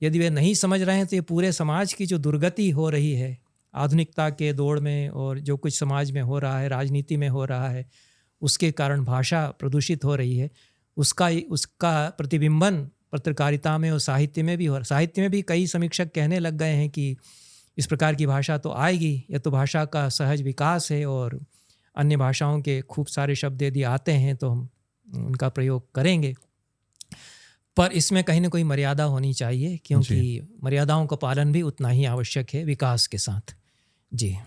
A: यदि वे नहीं समझ रहे हैं तो ये पूरे समाज की जो दुर्गति हो रही है आधुनिकता के दौड़ में, और जो कुछ समाज में हो रहा है, राजनीति में हो रहा है, उसके कारण भाषा प्रदूषित हो रही है, उसका प्रतिबिंबन पत्रकारिता में और साहित्य में भी हो रहा है। साहित्य में भी कई समीक्षक कहने लग गए हैं कि इस प्रकार की भाषा तो आएगी, यह तो भाषा का सहज विकास है और अन्य भाषाओं के खूब सारे शब्द यदि आते हैं तो हम उनका प्रयोग करेंगे। पर इसमें कहीं ना कोई मर्यादा होनी चाहिए, क्योंकि मर्यादाओं का पालन भी उतना ही आवश्यक है विकास के साथ। जी,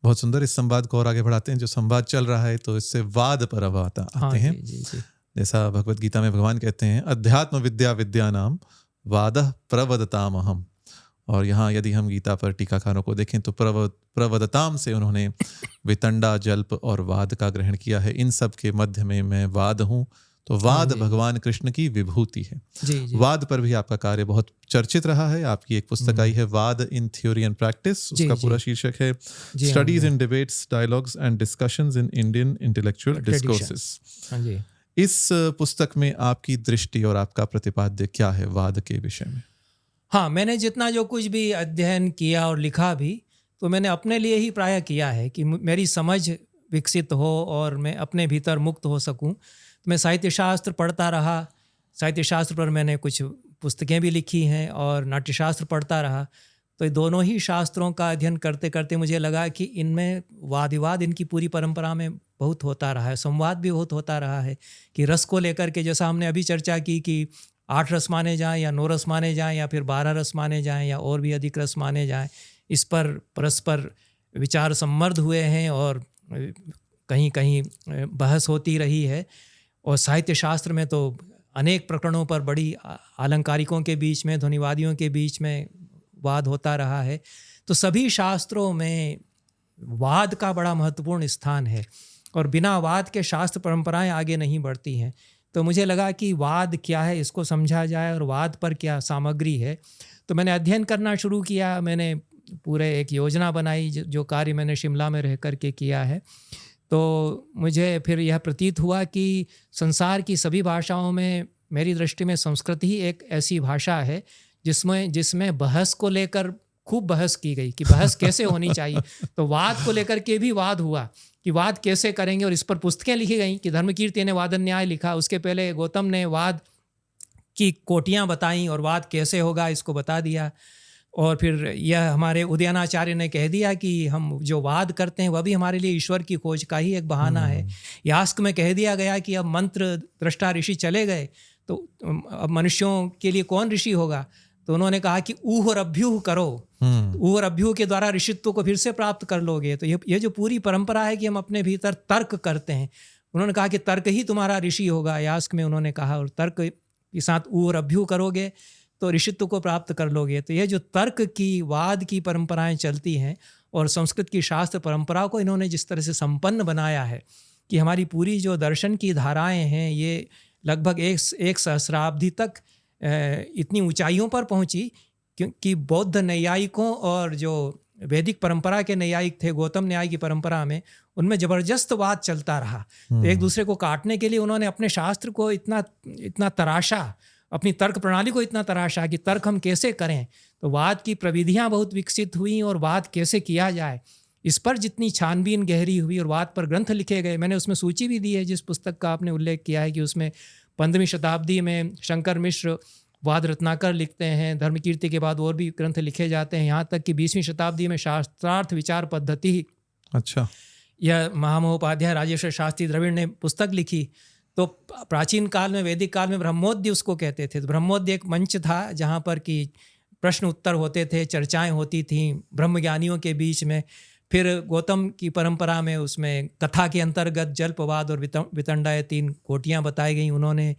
B: बहुत सुंदर। इस संवाद को और आगे बढ़ाते हैं। जो संवाद चल रहा है तो इससे वाद पर अब आते हैं।
A: जी।
B: जैसा भगवत गीता में भगवान कहते हैं, अध्यात्म विद्या विद्यानाम वादः प्रवदतामहम्। और यहाँ यदि हम गीता पर टीकाकारों को देखें तो प्रवदताम से उन्होंने वितंडा, जल्प और वाद का ग्रहण किया है। इन सब के मध्य में मैं वाद हूँ। तो वाद भगवान कृष्ण की विभूति है।
A: जी।
B: वाद पर भी आपका कार्य बहुत चर्चित रहा है। आपकी एक पुस्तक आई है, वाद इन थ्योरी एंड प्रैक्टिस। उसका पूरा शीर्षक है studies in debates, dialogues and discussions in Indian intellectual discourses. इस पुस्तक में आपकी दृष्टि और आपका प्रतिपाद्य क्या है वाद के विषय में?
A: हाँ, मैंने जितना जो कुछ भी अध्ययन किया और लिखा भी, तो मैंने अपने लिए ही प्राय किया है कि मेरी समझ विकसित हो और मैं अपने भीतर मुक्त हो सकूं। तो मैं साहित्य शास्त्र पढ़ता रहा, साहित्य शास्त्र पर मैंने कुछ पुस्तकें भी लिखी हैं और नाट्यशास्त्र पढ़ता रहा। तो ये दोनों ही शास्त्रों का अध्ययन करते करते मुझे लगा कि इनमें वाद विवाद इनकी पूरी परंपरा में बहुत होता रहा है, संवाद भी बहुत होता रहा है। कि रस को लेकर के, जैसा हमने अभी चर्चा की कि 8 रस माने जाएं या 9 रस माने जाएं या फिर 12 रस माने जाएं या और भी अधिक रस माने जाएं, इस पर परस्पर विचार सम्मर्द हुए हैं और कहीं कहीं बहस होती रही है। और साहित्य शास्त्र में तो अनेक प्रकरणों पर बड़ी आलंकारिकों के बीच में, ध्वनिवादियों के बीच में वाद होता रहा है। तो सभी शास्त्रों में वाद का बड़ा महत्वपूर्ण स्थान है और बिना वाद के शास्त्र परंपराएं आगे नहीं बढ़ती हैं। तो मुझे लगा कि वाद क्या है इसको समझा जाए और वाद पर क्या सामग्री है। तो मैंने अध्ययन करना शुरू किया, मैंने पूरे एक योजना बनाई जो कार्य मैंने शिमला में रह कर के किया है। तो मुझे फिर यह प्रतीत हुआ कि संसार की सभी भाषाओं में मेरी दृष्टि में संस्कृत ही एक ऐसी भाषा है जिसमें बहस को लेकर खूब बहस की गई कि बहस कैसे होनी चाहिए। तो वाद को लेकर के भी वाद हुआ कि वाद कैसे करेंगे, और इस पर पुस्तकें लिखी गई कि धर्मकीर्ति ने वादन न्याय लिखा, उसके पहले गौतम ने वाद की कोटियाँ बताईं और वाद कैसे होगा इसको बता दिया। और फिर यह हमारे उदयनाचार्य ने कह दिया कि हम जो वाद करते हैं वह भी हमारे लिए ईश्वर की खोज का ही एक बहाना है। यास्क में कह दिया गया कि अब मंत्र दृष्टा ऋषि चले गए तो अब मनुष्यों के लिए कौन ऋषि होगा। तो उन्होंने कहा कि ऊह और अभ्यूह करो, ऊह और अभ्यूह के द्वारा ऋषित्व को फिर से प्राप्त कर लोगे। तो ये जो पूरी परंपरा है कि हम अपने भीतर तर्क करते हैं, उन्होंने कहा कि तर्क ही तुम्हारा ऋषि होगा, यास्क में उन्होंने कहा, और तर्क के साथ ऊह और अभ्यूह करोगे तो ऋषित्व को प्राप्त कर लोगे। तो ये जो तर्क की, वाद की परंपराएं चलती हैं और संस्कृत की शास्त्र परंपरा को इन्होंने जिस तरह से संपन्न बनाया है कि हमारी पूरी जो दर्शन की धाराएं हैं ये लगभग एक सहस्राब्दी तक इतनी ऊंचाइयों पर पहुंची क्योंकि बौद्ध नैयायिकों और जो वैदिक परंपरा के नैयायिक थे गौतम न्याय की परंपरा में, उनमें जबरदस्त वाद चलता रहा। तो एक दूसरे को काटने के लिए उन्होंने अपने शास्त्र को इतना तराशा, अपनी तर्क प्रणाली को इतना तराशा कि तर्क हम कैसे करें। तो वाद की प्रविधियां बहुत विकसित हुई और वाद कैसे किया जाए इस पर जितनी छानबीन गहरी हुई और वाद पर ग्रंथ लिखे गए। मैंने उसमें सूची भी दी है जिस पुस्तक का आपने उल्लेख किया है कि उसमें 15वीं शताब्दी में शंकर मिश्र वाद रत्नाकर लिखते हैं, धर्मकीर्ति के बाद और भी ग्रंथ लिखे जाते हैं, यहाँ तक कि 20वीं शताब्दी में शास्त्रार्थ विचार पद्धति,
B: अच्छा,
A: यह महामहोपाध्याय राजेश्वर शास्त्री द्रविड़ ने पुस्तक लिखी। तो प्राचीन काल में, वैदिक काल में ब्रह्मोद्य उसको कहते थे। तो ब्रह्मोद्य एक मंच था जहाँ पर कि प्रश्न उत्तर होते थे, चर्चाएं होती थीं ब्रह्मज्ञानियों के बीच में। फिर गौतम की परंपरा में उसमें कथा के अंतर्गत जल्पवाद और वितंडा, ये 3 कोटियाँ बताई गई। उन्होंने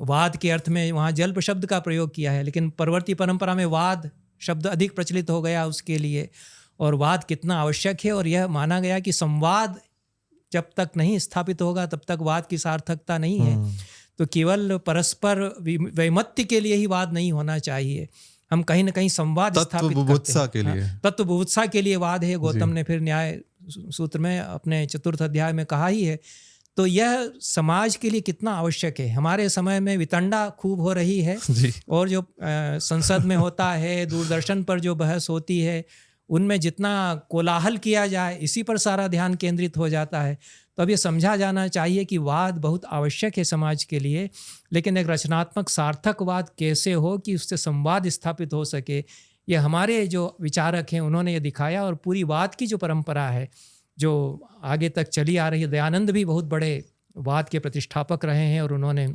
A: वाद के अर्थ में वहाँ जल्प शब्द का प्रयोग किया है, लेकिन परवर्ती परंपरा में वाद शब्द अधिक प्रचलित हो गया उसके लिए, और वाद कितना आवश्यक है। और यह माना गया कि संवाद जब तक नहीं स्थापित होगा तब तक वाद की सार्थकता नहीं है। तो केवल परस्पर वैमत्य के लिए ही वाद नहीं होना चाहिए, हम कहीं ना कहीं संवाद स्थापित करते हैं। तत्वबुभुत्सा के लिए वाद है, गौतम ने फिर न्याय सूत्र में अपने 4th अध्याय में कहा ही है। तो यह समाज के लिए कितना आवश्यक है। हमारे समय में वितंडा खूब हो रही है और जो संसद में होता है, दूरदर्शन पर जो बहस होती है, उनमें जितना कोलाहल किया जाए इसी पर सारा ध्यान केंद्रित हो जाता है। तो अब ये समझा जाना चाहिए कि वाद बहुत आवश्यक है समाज के लिए, लेकिन एक रचनात्मक सार्थक वाद कैसे हो कि उससे संवाद स्थापित हो सके, ये हमारे जो विचारक हैं उन्होंने ये दिखाया। और पूरी वाद की जो परंपरा है जो आगे तक चली आ रही है, दयानंद भी बहुत बड़े वाद के प्रतिष्ठापक रहे हैं और उन्होंने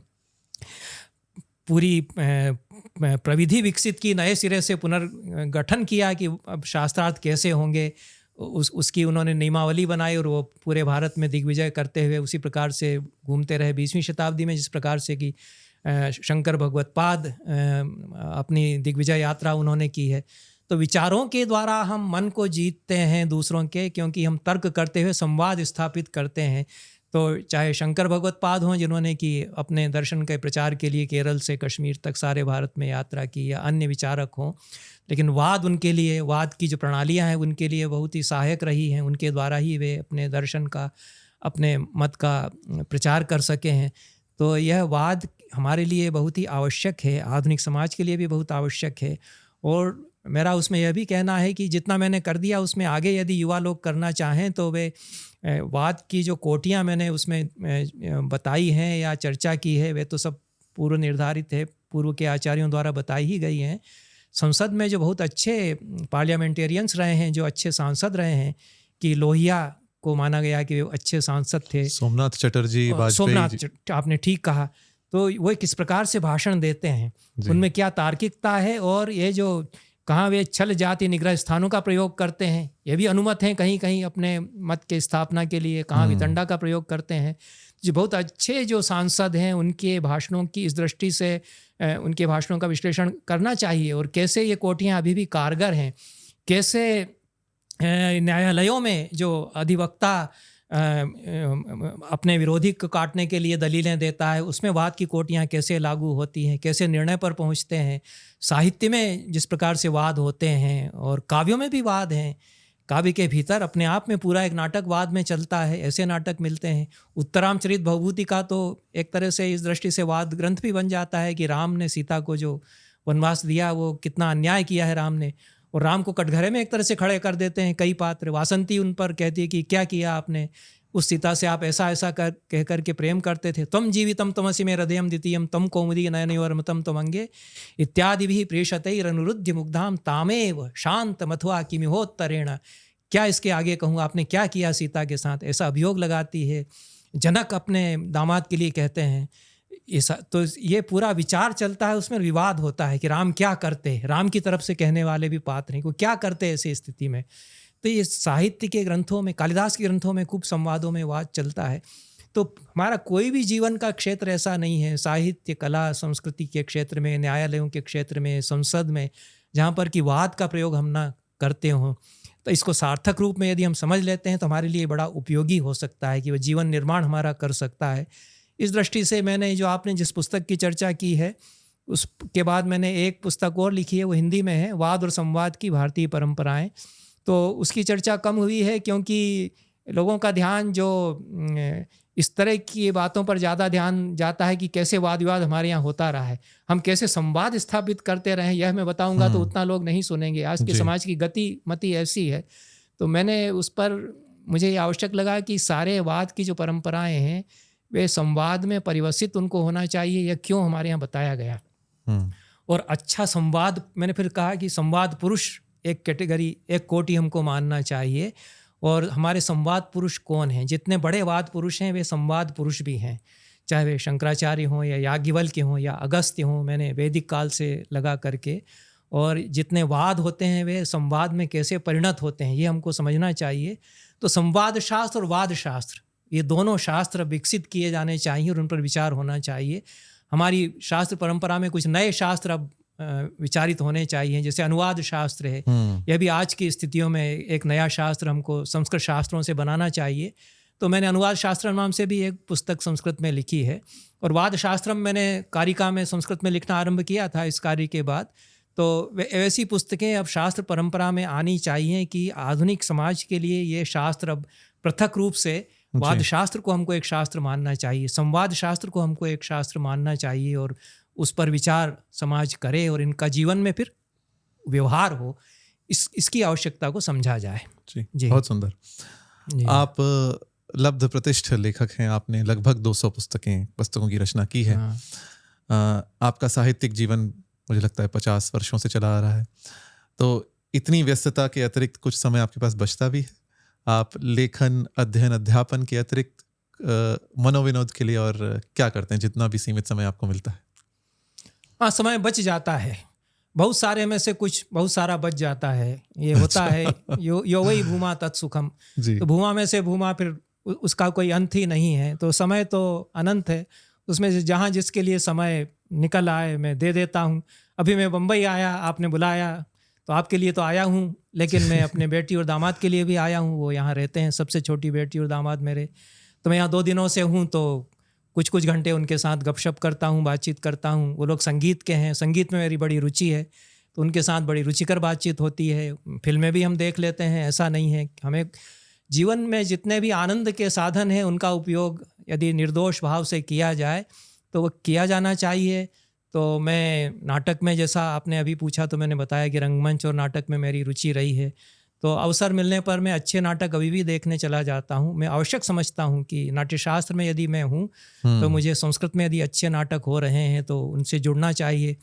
A: पूरी प्रविधि विकसित की, नए सिरे से पुनर्गठन किया कि अब शास्त्रार्थ कैसे होंगे, उसकी उन्होंने नियमावली बनाई और वो पूरे भारत में दिग्विजय करते हुए उसी प्रकार से घूमते रहे 20वीं शताब्दी में, जिस प्रकार से कि शंकर भगवत्पाद अपनी दिग्विजय यात्रा उन्होंने की है। तो विचारों के द्वारा हम मन को जीतते हैं दूसरों के, क्योंकि हम तर्क करते हुए संवाद स्थापित करते हैं। तो चाहे शंकर भगवत्पाद हों जिन्होंने कि अपने दर्शन के प्रचार के लिए केरल से कश्मीर तक सारे भारत में यात्रा की, या अन्य विचारक हों, लेकिन वाद उनके लिए, वाद की जो प्रणालियां हैं उनके लिए बहुत ही सहायक रही हैं। उनके द्वारा ही वे अपने दर्शन का, अपने मत का प्रचार कर सके हैं। तो यह वाद हमारे लिए बहुत ही आवश्यक है, आधुनिक समाज के लिए भी बहुत आवश्यक है। और मेरा उसमें यह भी कहना है कि जितना मैंने कर दिया उसमें आगे यदि युवा लोग करना चाहें तो वे वाद की जो कोटियां मैंने उसमें बताई हैं या चर्चा की है, वे तो सब पूर्व निर्धारित है, पूर्व के आचार्यों द्वारा बताई ही गई हैं। संसद में जो बहुत अच्छे पार्लियामेंटेरियंस रहे हैं, जो अच्छे सांसद रहे हैं, कि लोहिया को माना गया कि वे अच्छे सांसद थे,
B: सोमनाथ चटर्जी,
A: सोमनाथ, आपने ठीक कहा। तो वो किस प्रकार से भाषण देते हैं,
B: जी।
A: उनमें क्या तार्किकता है, और ये जो कहाँ वे छल जाति निग्रह स्थानों का प्रयोग करते हैं, ये भी अनुमत हैं कहीं कहीं अपने मत के स्थापना के लिए, कहाँ वितंडा का प्रयोग करते हैं। जो बहुत अच्छे जो सांसद हैं, उनके भाषणों की इस दृष्टि से उनके भाषणों का विश्लेषण करना चाहिए, और कैसे ये कोटियाँ अभी भी कारगर हैं, कैसे न्यायालयों में जो अधिवक्ता अपने विरोधी को काटने के लिए दलीलें देता है, उसमें वाद की कोटियाँ कैसे लागू होती हैं, कैसे निर्णय पर पहुँचते हैं। साहित्य में जिस प्रकार से वाद होते हैं, और काव्यों में भी वाद हैं, काव्य के भीतर अपने आप में पूरा एक नाटक वाद में चलता है, ऐसे नाटक मिलते हैं। उत्तरामचरित भवभूति का तो एक तरह से इस दृष्टि से वाद ग्रंथ भी बन जाता है कि राम ने सीता को जो वनवास दिया, वो कितना अन्याय किया है राम ने, और राम को कटघरे में एक तरह से खड़े कर देते हैं कई पात्र। वासंती उन पर कहती है कि क्या किया आपने, उस सीता से आप ऐसा ऐसा कह करके प्रेम करते थे। त्वं जीवितम तमसि मे हृदयं द्वितीयं तं कौमुदी नयनयोर्मतं त्वमंगे इत्यादि भी प्रेषतैरनुरुध्य मुग्धाम तामेव शांत मथुआ किमिहोत्तरेण। क्या इसके आगे कहूँ, आपने क्या किया सीता के साथ, ऐसा अभियोग लगाती है। जनक अपने दामाद के लिए कहते हैं ऐसा, तो ये पूरा विचार चलता है, उसमें विवाद होता है कि राम क्या करते, राम की तरफ से कहने वाले भी पात्र हैं, को क्या करते ऐसी स्थिति में। तो ये साहित्य के ग्रंथों में, कालिदास के ग्रंथों में खूब संवादों में वाद चलता है। तो हमारा कोई भी जीवन का क्षेत्र ऐसा नहीं है, साहित्य, कला, संस्कृति के क्षेत्र में, न्यायालयों के क्षेत्र में, संसद में, जहाँ पर कि वाद का प्रयोग हम ना करते हों। तो इसको सार्थक रूप में यदि हम समझ लेते हैं तो हमारे लिए बड़ा उपयोगी हो सकता है कि वह जीवन निर्माण हमारा कर सकता है। इस दृष्टि से मैंने जो आपने जिस पुस्तक की चर्चा की है, उसके बाद मैंने एक पुस्तक और लिखी है, वो हिंदी में है, वाद और संवाद की भारतीय परंपराएं। तो उसकी चर्चा कम हुई है क्योंकि लोगों का ध्यान जो इस तरह की बातों पर ज़्यादा ध्यान जाता है कि कैसे वाद विवाद हमारे यहाँ होता रहा है, हम कैसे संवाद स्थापित करते रहे, यह मैं बताऊंगा तो उतना लोग नहीं सुनेंगे। आज के समाज की गति मति ऐसी है। तो मैंने उस पर, मुझे ये आवश्यक लगा कि सारे वाद की जो परंपराएं हैं वे संवाद में परिवर्तित उनको होना चाहिए, यह क्यों हमारे यहाँ बताया गया। और अच्छा संवाद, मैंने फिर कहा कि संवाद पुरुष एक कैटेगरी, एक कोटि हमको मानना चाहिए। और हमारे संवाद पुरुष कौन हैं? जितने बड़े वाद पुरुष हैं वे संवाद पुरुष भी हैं, चाहे वे शंकराचार्य हों या याज्ञवल्क्य हों या अगस्त्य हों, मैंने वैदिक काल से लगा करके। और जितने वाद होते हैं वे संवाद में कैसे परिणत होते हैं, ये हमको समझना चाहिए। तो संवाद शास्त्र और वाद शास्त्र, ये दोनों शास्त्र विकसित किए जाने चाहिए और उन पर विचार होना चाहिए। हमारी शास्त्र परंपरा में कुछ नए शास्त्र अब विचारित होने चाहिए, जैसे अनुवाद शास्त्र है, यह भी आज की स्थितियों में एक नया शास्त्र हमको संस्कृत शास्त्रों से बनाना चाहिए। तो मैंने अनुवाद शास्त्र नाम से भी एक पुस्तक संस्कृत में लिखी है। और वाद शास्त्रम मैंने कारिका में संस्कृत में लिखना आरंभ किया था इस कार्य के बाद। तो ऐसी पुस्तकें अब शास्त्र परंपरा में आनी चाहिए कि आधुनिक समाज के लिए ये शास्त्र अब पृथक रूप से, वाद शास्त्र को हमको एक शास्त्र मानना चाहिए, संवाद शास्त्र को हमको एक शास्त्र मानना चाहिए, और उस पर विचार समाज करे और इनका जीवन में फिर व्यवहार हो, इसकी आवश्यकता को समझा जाए।
B: जी। बहुत सुंदर। आप लब्ध प्रतिष्ठ लेखक हैं, आपने लगभग 200 पुस्तकों की रचना की है। आपका साहित्यिक जीवन मुझे लगता है 50 वर्षों से चला आ रहा है। तो इतनी व्यस्तता के अतिरिक्त कुछ समय आपके पास बचता भी है? आप लेखन, अध्ययन, अध्यापन के अतिरिक्त मनोविनोद के लिए और क्या करते हैं, जितना भी सीमित समय आपको मिलता है?
A: हाँ, समय बच जाता है, बहुत सारे में से कुछ बहुत सारा बच जाता है। ये होता है यो वही भूमा तत्सुखम। तो भूमा में से भूमा, फिर उसका कोई अंत ही नहीं है। तो समय तो अनंत है, उसमें से जहाँ जिसके लिए समय निकल आए मैं दे देता हूँ। अभी मैं बम्बई आया, आपने बुलाया तो आपके लिए तो आया हूँ, लेकिन मैं अपने बेटी और दामाद के लिए भी आया हूँ। वो यहाँ रहते हैं, सबसे छोटी बेटी और दामाद मेरे। तो मैं यहाँ 2 दिनों से हूँ, तो कुछ घंटे उनके साथ गपशप करता हूँ, बातचीत करता हूँ। वो लोग संगीत के हैं, संगीत में मेरी बड़ी रुचि है, तो उनके साथ बड़ी रुचिकर बातचीत होती है। फिल्में भी हम देख लेते हैं, ऐसा नहीं है। हमें जीवन में जितने भी आनंद के साधन हैं उनका उपयोग यदि निर्दोष भाव से किया जाए तो वो किया जाना चाहिए। तो मैं नाटक में, जैसा आपने अभी पूछा, तो मैंने बताया कि रंगमंच और नाटक में मेरी रुचि रही है। तो अवसर मिलने पर मैं अच्छे नाटक अभी भी देखने चला जाता हूँ। मैं आवश्यक समझता हूँ कि नाट्यशास्त्र में यदि मैं हूँ तो मुझे संस्कृत में यदि अच्छे नाटक हो रहे हैं तो उनसे जुड़ना चाहिए।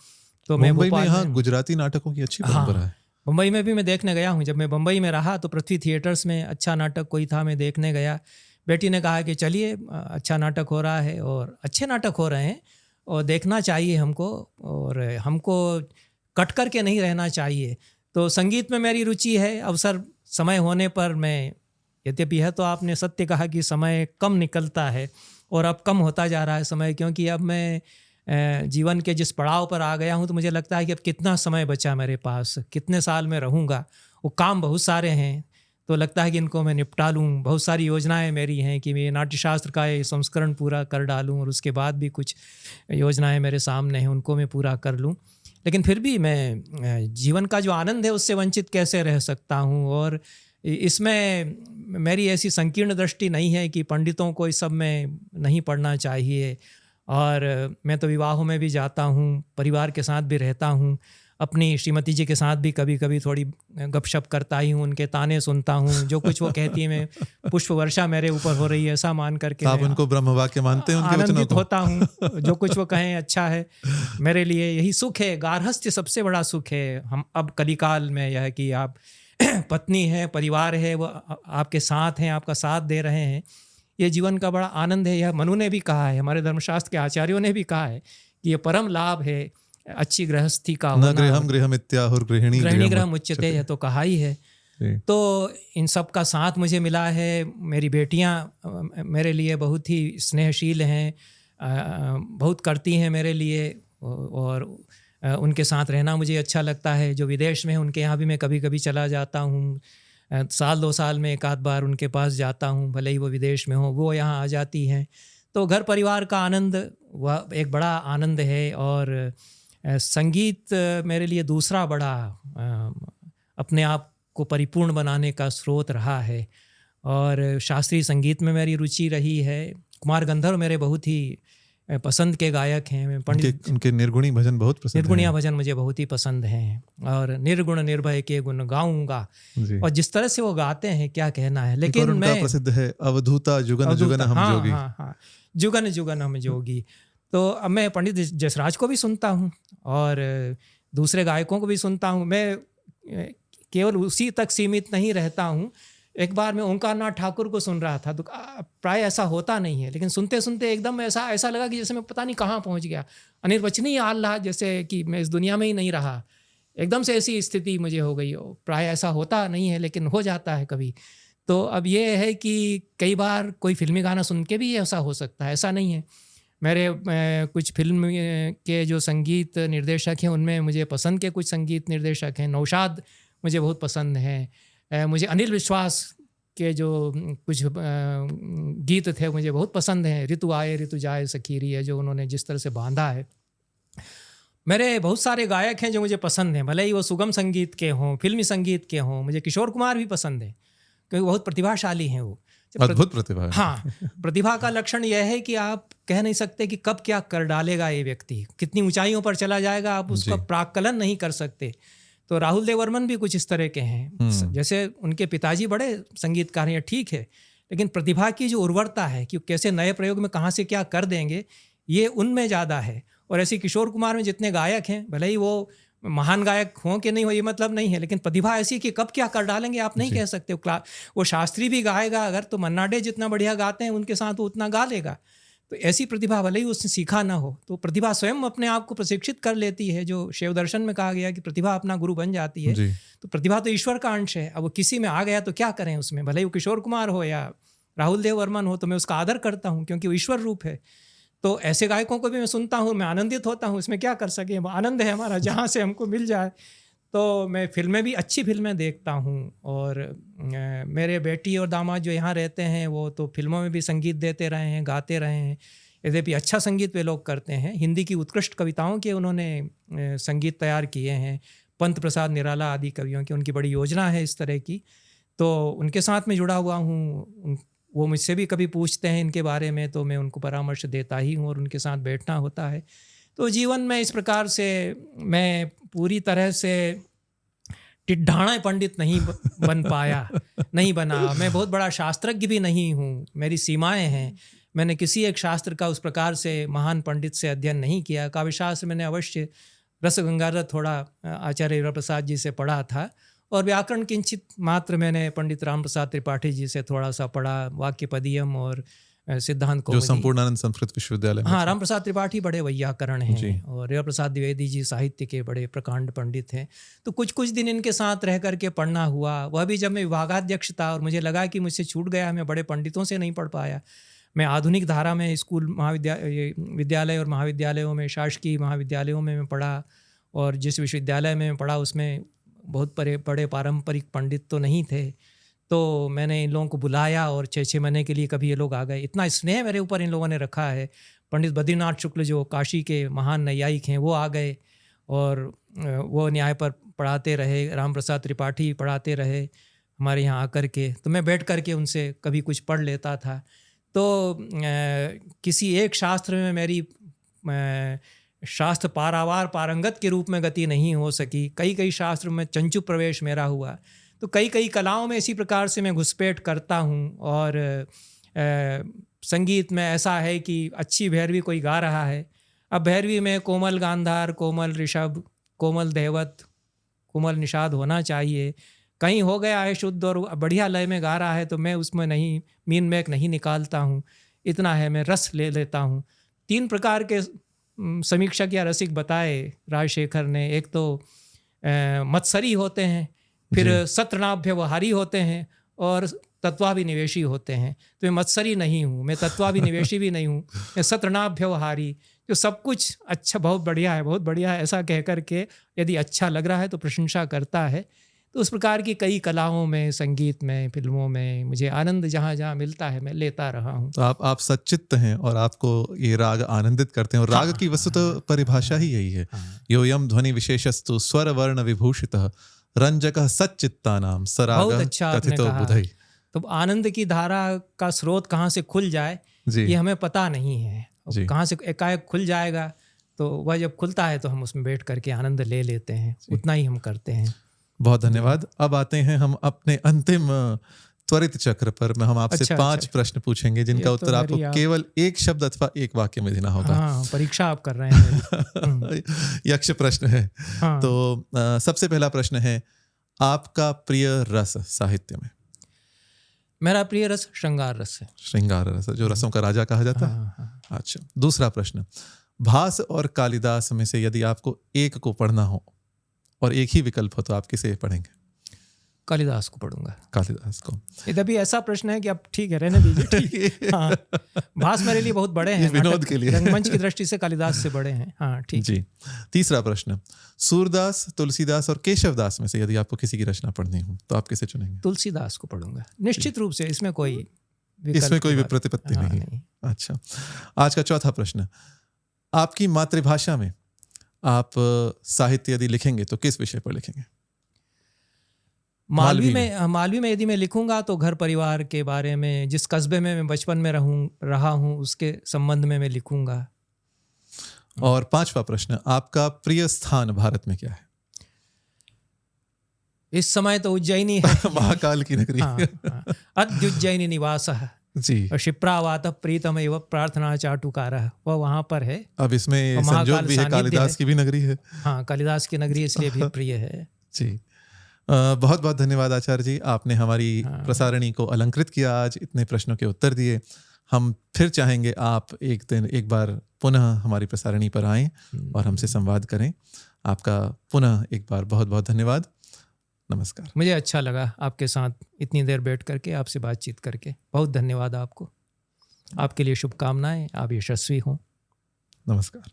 A: तो मैं
B: मुंबई में यहाँ गुजराती नाटकों की अच्छी परंपरा है।
A: मुंबई में भी मैं देखने गया हूँ। जब मैं मुंबई में रहा तो पृथ्वी थिएटर्स में अच्छा नाटक कोई था, मैं देखने गया। बेटी ने कहा कि चलिए, अच्छा नाटक हो रहा है और अच्छे नाटक हो रहे हैं। और देखना चाहिए हमको, और हमको कट कर के नहीं रहना चाहिए। तो संगीत में मेरी रुचि है। अवसर समय होने पर मैं, यद्यपि यह तो आपने सत्य कहा कि समय कम निकलता है और अब कम होता जा रहा है समय, क्योंकि अब मैं जीवन के जिस पड़ाव पर आ गया हूँ तो मुझे लगता है कि अब कितना समय बचा मेरे पास, कितने साल में रहूँगा। वो काम बहुत सारे हैं तो लगता है कि इनको मैं निपटा लूँ। बहुत सारी योजनाएं मेरी हैं कि मैं नाट्यशास्त्र का ये संस्करण पूरा कर डालूँ, और उसके बाद भी कुछ योजनाएं मेरे सामने हैं, उनको मैं पूरा कर लूँ। लेकिन फिर भी मैं जीवन का जो आनंद है उससे वंचित कैसे रह सकता हूँ। और इसमें मेरी ऐसी संकीर्ण दृष्टि नहीं है कि पंडितों को इस सब में नहीं पढ़ना चाहिए। और मैं तो विवाहों में भी जाता हूँ, परिवार के साथ भी रहता हूँ, अपनी श्रीमती जी के साथ भी कभी कभी थोड़ी गपशप करता ही हूँ, उनके ताने सुनता हूँ, जो कुछ वो कहती है मैं पुष्प वर्षा मेरे ऊपर हो रही है ऐसा मान करके
B: आप उनको ब्रह्म वाक्य मानते हैं, उनके
A: आनंदित होता हूँ। जो कुछ वो कहें अच्छा है, मेरे लिए यही सुख है। गार्हस्थ्य सबसे बड़ा सुख है। हम अब कलिकाल में यह है कि आप पत्नी है, परिवार है, वो आपके साथ हैं, आपका साथ दे रहे हैं, ये जीवन का बड़ा आनंद है। यह मनु ने भी कहा है, हमारे धर्मशास्त्र के आचार्यों ने भी कहा है कि ये परम लाभ है अच्छी गृहस्थी का होना।
B: गृहम गृहमित्याहुर गृहिणी
A: गृहम उच्यते, यह तो कहा ही है। तो इन सब का साथ मुझे मिला है। मेरी बेटियां मेरे लिए बहुत ही स्नेहशील हैं, बहुत करती हैं मेरे लिए, और उनके साथ रहना मुझे अच्छा लगता है। जो विदेश में हैं उनके यहाँ भी मैं कभी कभी चला जाता हूँ, साल 2 साल में एक आध बार उनके पास जाता हूँ, भले ही वो विदेश में हो, वो यहाँ आ जाती हैं। तो घर परिवार का आनंद वह एक बड़ा आनंद है। और संगीत मेरे लिए दूसरा बड़ा अपने आप को परिपूर्ण बनाने का स्रोत रहा है। और शास्त्रीय संगीत में मेरी रुचि रही है। कुमार गंधर्व मेरे बहुत ही पसंद के गायक हैं। पंडित
B: उनके निर्गुणी भजन बहुत पसंद हैं।
A: निर्गुणिया भजन मुझे बहुत ही पसंद हैं, और निर्गुण निर्भय के गुण गाऊंगा। और जिस तरह से वो गाते हैं क्या कहना है। लेकिन मैं
B: प्रसिद्ध है अवधूता जुगन जुगन हम जोगी।
A: हाँ, जुगन जुगन हम जोगी। तो अब मैं पंडित जसराज को भी सुनता हूँ और दूसरे गायकों को भी सुनता हूँ। मैं केवल उसी तक सीमित नहीं रहता हूँ। एक बार मैं ओंकार नाथ ठाकुर को सुन रहा था, तो प्राय ऐसा होता नहीं है, लेकिन सुनते सुनते एकदम ऐसा लगा कि जैसे मैं पता नहीं कहाँ पहुँच गया। अनिर्वचनीय आह्लाद, जैसे कि मैं इस दुनिया में ही नहीं रहा। एकदम से ऐसी स्थिति मुझे हो गई। प्राय ऐसा होता नहीं है, लेकिन हो जाता है कभी। तो अब ये है कि कई बार कोई फिल्मी गाना सुन के भी ऐसा हो सकता है, ऐसा नहीं है। मेरे कुछ फिल्म के जो संगीत निर्देशक हैं उनमें मुझे पसंद के कुछ संगीत निर्देशक हैं। नौशाद मुझे बहुत पसंद है। मुझे अनिल विश्वास के जो कुछ गीत थे मुझे बहुत पसंद हैं। ऋतु आए ऋतु जाए सखीरी है, जो उन्होंने जिस तरह से बांधा है। मेरे बहुत सारे गायक हैं जो मुझे पसंद हैं, भले ही वो सुगम संगीत के हों, फिल्मी संगीत के हों। मुझे किशोर कुमार भी पसंद है, क्योंकि बहुत प्रतिभाशाली हैं वो।
B: अद्भुत प्रतिभा है।
A: हाँ, प्रतिभा का लक्षण यह है कि आप कह नहीं सकते कि कब क्या कर डालेगा ये व्यक्ति, कितनी ऊंचाइयों पर चला जाएगा, आप उसका प्राक्कलन नहीं कर सकते। तो राहुल देव वर्मन भी कुछ इस तरह के हैं। जैसे उनके पिताजी बड़े संगीतकार हैं, ठीक है, लेकिन प्रतिभा की जो उर्वरता है कि कैसे नए प्रयोग में कहाँ से क्या कर देंगे, ये उनमें ज़्यादा है। और ऐसे किशोर कुमार में जितने गायक हैं, भले ही वो महान गायक हों कि नहीं हो, ये मतलब नहीं है, लेकिन प्रतिभा ऐसी कि कब क्या कर डालेंगे आप नहीं कह सकते। वो शास्त्री भी गाएगा अगर, तो मन्ना डे जितना बढ़िया गाते हैं उनके साथ वो उतना गा लेगा। तो ऐसी प्रतिभा भले ही उसने सीखा ना हो, तो प्रतिभा स्वयं अपने आप को प्रशिक्षित कर लेती है। जो शिव दर्शन में कहा गया कि प्रतिभा अपना गुरु बन जाती है। तो प्रतिभा तो ईश्वर का अंश है। अब वो किसी में आ गया तो क्या करें उसमें, भले ही वो किशोर कुमार हो या राहुल देव वर्मन हो, तो मैं उसका आदर करता हूँ क्योंकि वो ईश्वर रूप है। तो ऐसे गायकों को भी मैं सुनता हूँ, मैं आनंदित होता हूँ। इसमें क्या कर सके, आनंद है हमारा, जहाँ से हमको मिल जाए। तो मैं फिल्में भी, अच्छी फिल्में देखता हूँ। और मेरे बेटी और दामाद जो यहाँ रहते हैं वो तो फिल्मों में भी संगीत देते रहे हैं, गाते रहे हैं। यद्यपि अच्छा संगीत वे लोग करते हैं। हिंदी की उत्कृष्ट कविताओं के उन्होंने संगीत तैयार किए हैं, पंत प्रसाद निराला आदि कवियों की, उनकी बड़ी योजना है इस तरह की। तो उनके साथ मैं जुड़ा हुआ हूँ। वो मुझसे भी कभी पूछते हैं इनके बारे में, तो मैं उनको परामर्श देता ही हूँ और उनके साथ बैठना होता है। तो जीवन में इस प्रकार से मैं पूरी तरह से टिड्ढाणा पंडित नहीं बन पाया, नहीं बना। मैं बहुत बड़ा शास्त्रज्ञ भी नहीं हूँ, मेरी सीमाएं हैं। मैंने किसी एक शास्त्र का उस प्रकार से महान पंडित से अध्ययन नहीं किया। काव्यशास्त्र मैंने अवश्य रस गंगाधर थोड़ा आचार्य प्रसाद जी से पढ़ा था, और व्याकरण किंचित मात्र मैंने पंडित राम प्रसाद त्रिपाठी जी से थोड़ा सा पढ़ा। वाक्य पदियम और सिद्धांत
B: जो
A: कौमुदी।
B: संपूर्णानंद संस्कृत विश्वविद्यालय में
A: हाँ,
B: था।
A: राम प्रसाद त्रिपाठी बड़े वैयाकरण
B: जी।
A: हैं और रेवा प्रसाद द्विवेदी जी साहित्य के बड़े प्रकांड पंडित हैं। तो कुछ दिन इनके साथ रह करके पढ़ना हुआ, वह भी जब मैं विभागाध्यक्ष था और मुझे लगा कि मुझसे छूट गया, मैं बड़े पंडितों से नहीं पढ़ पाया। मैं आधुनिक धारा में स्कूल विद्यालय और महाविद्यालयों में, शासकीय महाविद्यालयों में मैं पढ़ा, और जिस विश्वविद्यालय में मैं पढ़ा उसमें बहुत बड़े पारंपरिक पंडित तो नहीं थे। तो मैंने इन लोगों को बुलाया और 6 महीने के लिए कभी ये लोग आ गए। इतना स्नेह मेरे ऊपर इन लोगों ने रखा है। पंडित बद्रीनाथ शुक्ल जो काशी के महान नैयायिक हैं वो आ गए और वो न्याय पर पढ़ाते रहे। राम प्रसाद त्रिपाठी पढ़ाते रहे हमारे यहाँ आकर के। तो मैं बैठ कर के उनसे कभी कुछ पढ़ लेता था। तो किसी एक शास्त्र में मेरी शास्त्र पारावार पारंगत के रूप में गति नहीं हो सकी। कई शास्त्र में चंचू प्रवेश मेरा हुआ। तो कई कलाओं में इसी प्रकार से मैं घुसपैठ करता हूँ। और संगीत में ऐसा है कि अच्छी भैरवी कोई गा रहा है, अब भैरवी में कोमल गांधार, कोमल ऋषभ, कोमल देवत, कोमल निषाद होना चाहिए। कहीं हो गया है शुद्ध और बढ़िया लय में गा रहा है तो मैं उसमें नहीं मीन मैक नहीं निकालता हूँ। इतना है, मैं रस ले लेता हूँ। 3 प्रकार के समीक्षक या रसिक बताए राजशेखर ने। एक तो मत्सरी होते हैं, फिर सत्रनाभ्यवहारी होते हैं और तत्वाभिनिवेशी होते हैं। तो मैं मत्सरी नहीं हूँ, मैं तत्वाभिनिवेशी भी नहीं हूँ, मैं सत्रनाभ्यवहारी। जो सब कुछ अच्छा, बहुत बढ़िया है ऐसा कह कर के यदि अच्छा लग रहा है तो प्रशंसा करता है। तो उस प्रकार की कई कलाओं में, संगीत में, फिल्मों में मुझे आनंद जहाँ जहाँ मिलता है मैं लेता रहा हूँ।
B: तो आप सच्चित्त हैं और आपको ये राग आनंदित करते हैं। और राग की वस्तुतः परिभाषा ही यही है। योयम ध्वनि विशेषस्तु स्वर वर्ण विभूषितः रंजकः सच्चित्तानाम सराग कथितो बुधै।
A: तो आनंद की धारा का स्रोत कहाँ से खुल जाए ये हमें पता नहीं है। कहाँ से एकाएक खुल जाएगा, तो वह जब खुलता है तो हम उसमें बैठ करके आनंद ले लेते हैं। उतना ही हम करते हैं।
B: बहुत धन्यवाद। अब आते हैं हम अपने अंतिम त्वरित चक्र पर। हम आपसे 5 प्रश्न पूछेंगे जिनका उत्तर आपको केवल एक शब्द अथवा एक वाक्य में देना होगा।
A: हाँ, परीक्षा आप कर रहे हैं।
B: यक्ष प्रश्न है। हाँ। तो सबसे पहला प्रश्न है, आपका प्रिय रस साहित्य में?
A: मेरा प्रिय रस श्रृंगार रस है।
B: श्रृंगार रस, जो रसों का राजा कहा जाता है। हाँ। अच्छा, दूसरा प्रश्न, भास और कालिदास में से यदि आपको एक को पढ़ना हो और एक ही विकल्प हो तो आप किसे पढ़ेंगे?
A: कालिदास को पढ़ूंगा।
B: कालिदास को।
A: ये भी ऐसा प्रश्न है कि अब ठीक है, रहने दीजिए। ठीक है। हाँ, भास मेरे लिए बहुत बड़े हैं,
B: विनोद के लिए
A: रंगमंच की दृष्टि से कालिदास से बड़े हैं। हाँ, ठीक
B: जी। तीसरा प्रश्न, सूरदास, तुलसीदास और केशवदास में से यदि आपको किसी की रचना पढ़नी हो तो आप किसे चुनेंगे?
A: तुलसीदास को पढ़ूंगा निश्चित रूप से। इसमें कोई
B: प्रतिपत्ति नहीं। अच्छा, आज का चौथा प्रश्न, आपकी मातृभाषा में आप साहित्य यदि लिखेंगे तो किस विषय पर लिखेंगे?
A: मालवी में यदि मैं लिखूंगा तो घर परिवार के बारे में, जिस कस्बे में मैं बचपन में रहा हूँ उसके संबंध में मैं लिखूंगा।
B: और 5वां प्रश्न, आपका प्रिय स्थान भारत में क्या है?
A: इस समय तो उज्जैनी है।
B: महाकाल की नगरी।
A: अद्युज्जैनी निवासः
B: जी।
A: और क्षिप्रावात प्रीतम एवं प्रार्थना चाटुकारः, वह वहाँ पर है।
B: अब इसमें संजोग भी है, कालिदास की भी नगरी है।
A: हाँ, कालिदास की नगरी इसलिए भी प्रिय है।
B: जी। बहुत बहुत धन्यवाद आचार्य जी, आपने हमारी प्रसारणी को अलंकृत किया, आज इतने प्रश्नों के उत्तर दिए। हम फिर चाहेंगे आप एक बार पुनः हमारी प्रसारणी पर आएं और हमसे संवाद करें। आपका पुनः एक बार बहुत बहुत धन्यवाद। नमस्कार।
A: मुझे अच्छा लगा आपके साथ इतनी देर बैठ करके आपसे बातचीत करके। बहुत धन्यवाद आपको। आपके लिए शुभकामनाएं, आप यशस्वी हों।
B: नमस्कार।